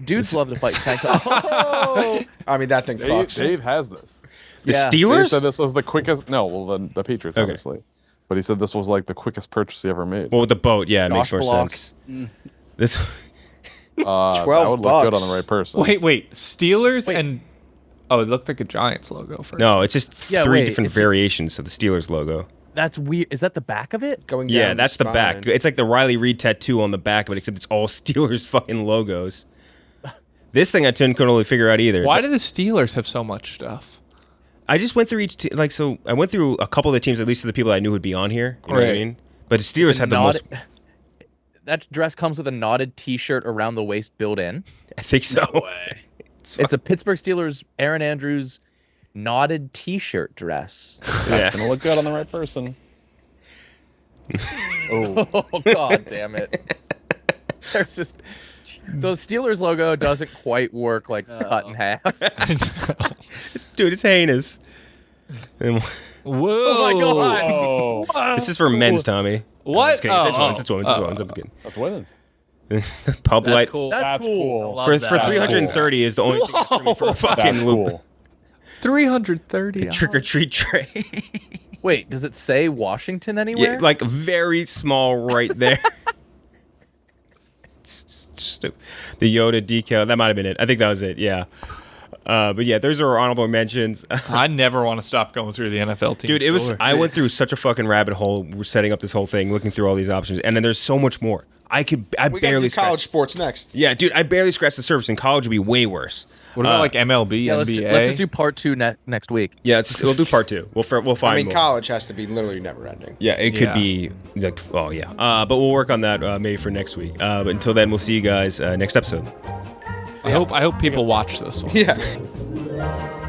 Dudes love to fight tank tops. Oh, I mean, that thing Dave, fucks. Dave has this. The Yeah. Dave Steelers? said this was the quickest. No, well, the Patriots, Okay. obviously. But he said this was like the quickest purchase he ever made. Well, with the boat, yeah, it makes Josh more Block. sense. This. That 12 would look good bucks. on the right person. Wait. Steelers Wait. and oh, it looked like a Giants logo first. No, it's just Yeah, three wait, different it's- variations of the Steelers logo. that's weird. Is that the back of it? Going down Yeah, that's the back. spine. It's like the Riley Reid tattoo on the back of it, except it's all Steelers fucking logos. This thing I couldn't really figure out either. Why do the Steelers have so much stuff? I just went through each so I went through a couple of the teams, at least of the people I knew would be on here. You know what I Right. mean? But the Steelers had the most. That dress comes with a knotted T-shirt around the waist built in. I think so. It's a Pittsburgh Steelers Aaron Andrews knotted T-shirt dress. Yeah. Gonna look good on the right person. Oh god damn it! There's just the Steelers logo doesn't quite work like cut in half. Dude, it's heinous. And Whoa! Oh my god! Oh, this is for men's, Tommy. What? It's kidding. It's Oh, women's. It's women's. It's women's. I'm kidding. that's women's. Pub light Cool. That's cool. Love for that. 330 is the only thing that's for me for a fucking That's loop. cool. 330. Trick or treat tray. Wait, does it say Washington anywhere? Yeah, like very small right there. It's just stupid. The Yoda decal. That might have been it. I think that was it. Yeah. But yeah, those are our honorable mentions. I never want to stop going through the NFL team. Dude, it was. store. I went through such a fucking rabbit hole setting up this whole thing, looking through all these options, and then there's so much more. I We got barely to college scratched. sports next. Yeah, dude, I barely scratched the surface. In college, would be way worse. What about like MLB, Yeah, NBA? let's just do part 2 next week. Yeah, we'll do part 2. We'll find I mean, more. college has to be literally never ending. Yeah, it could Yeah. be like, oh yeah. But we'll work on that maybe for next week. But until then, we'll see you guys next episode. I hope people watch this one. Yeah.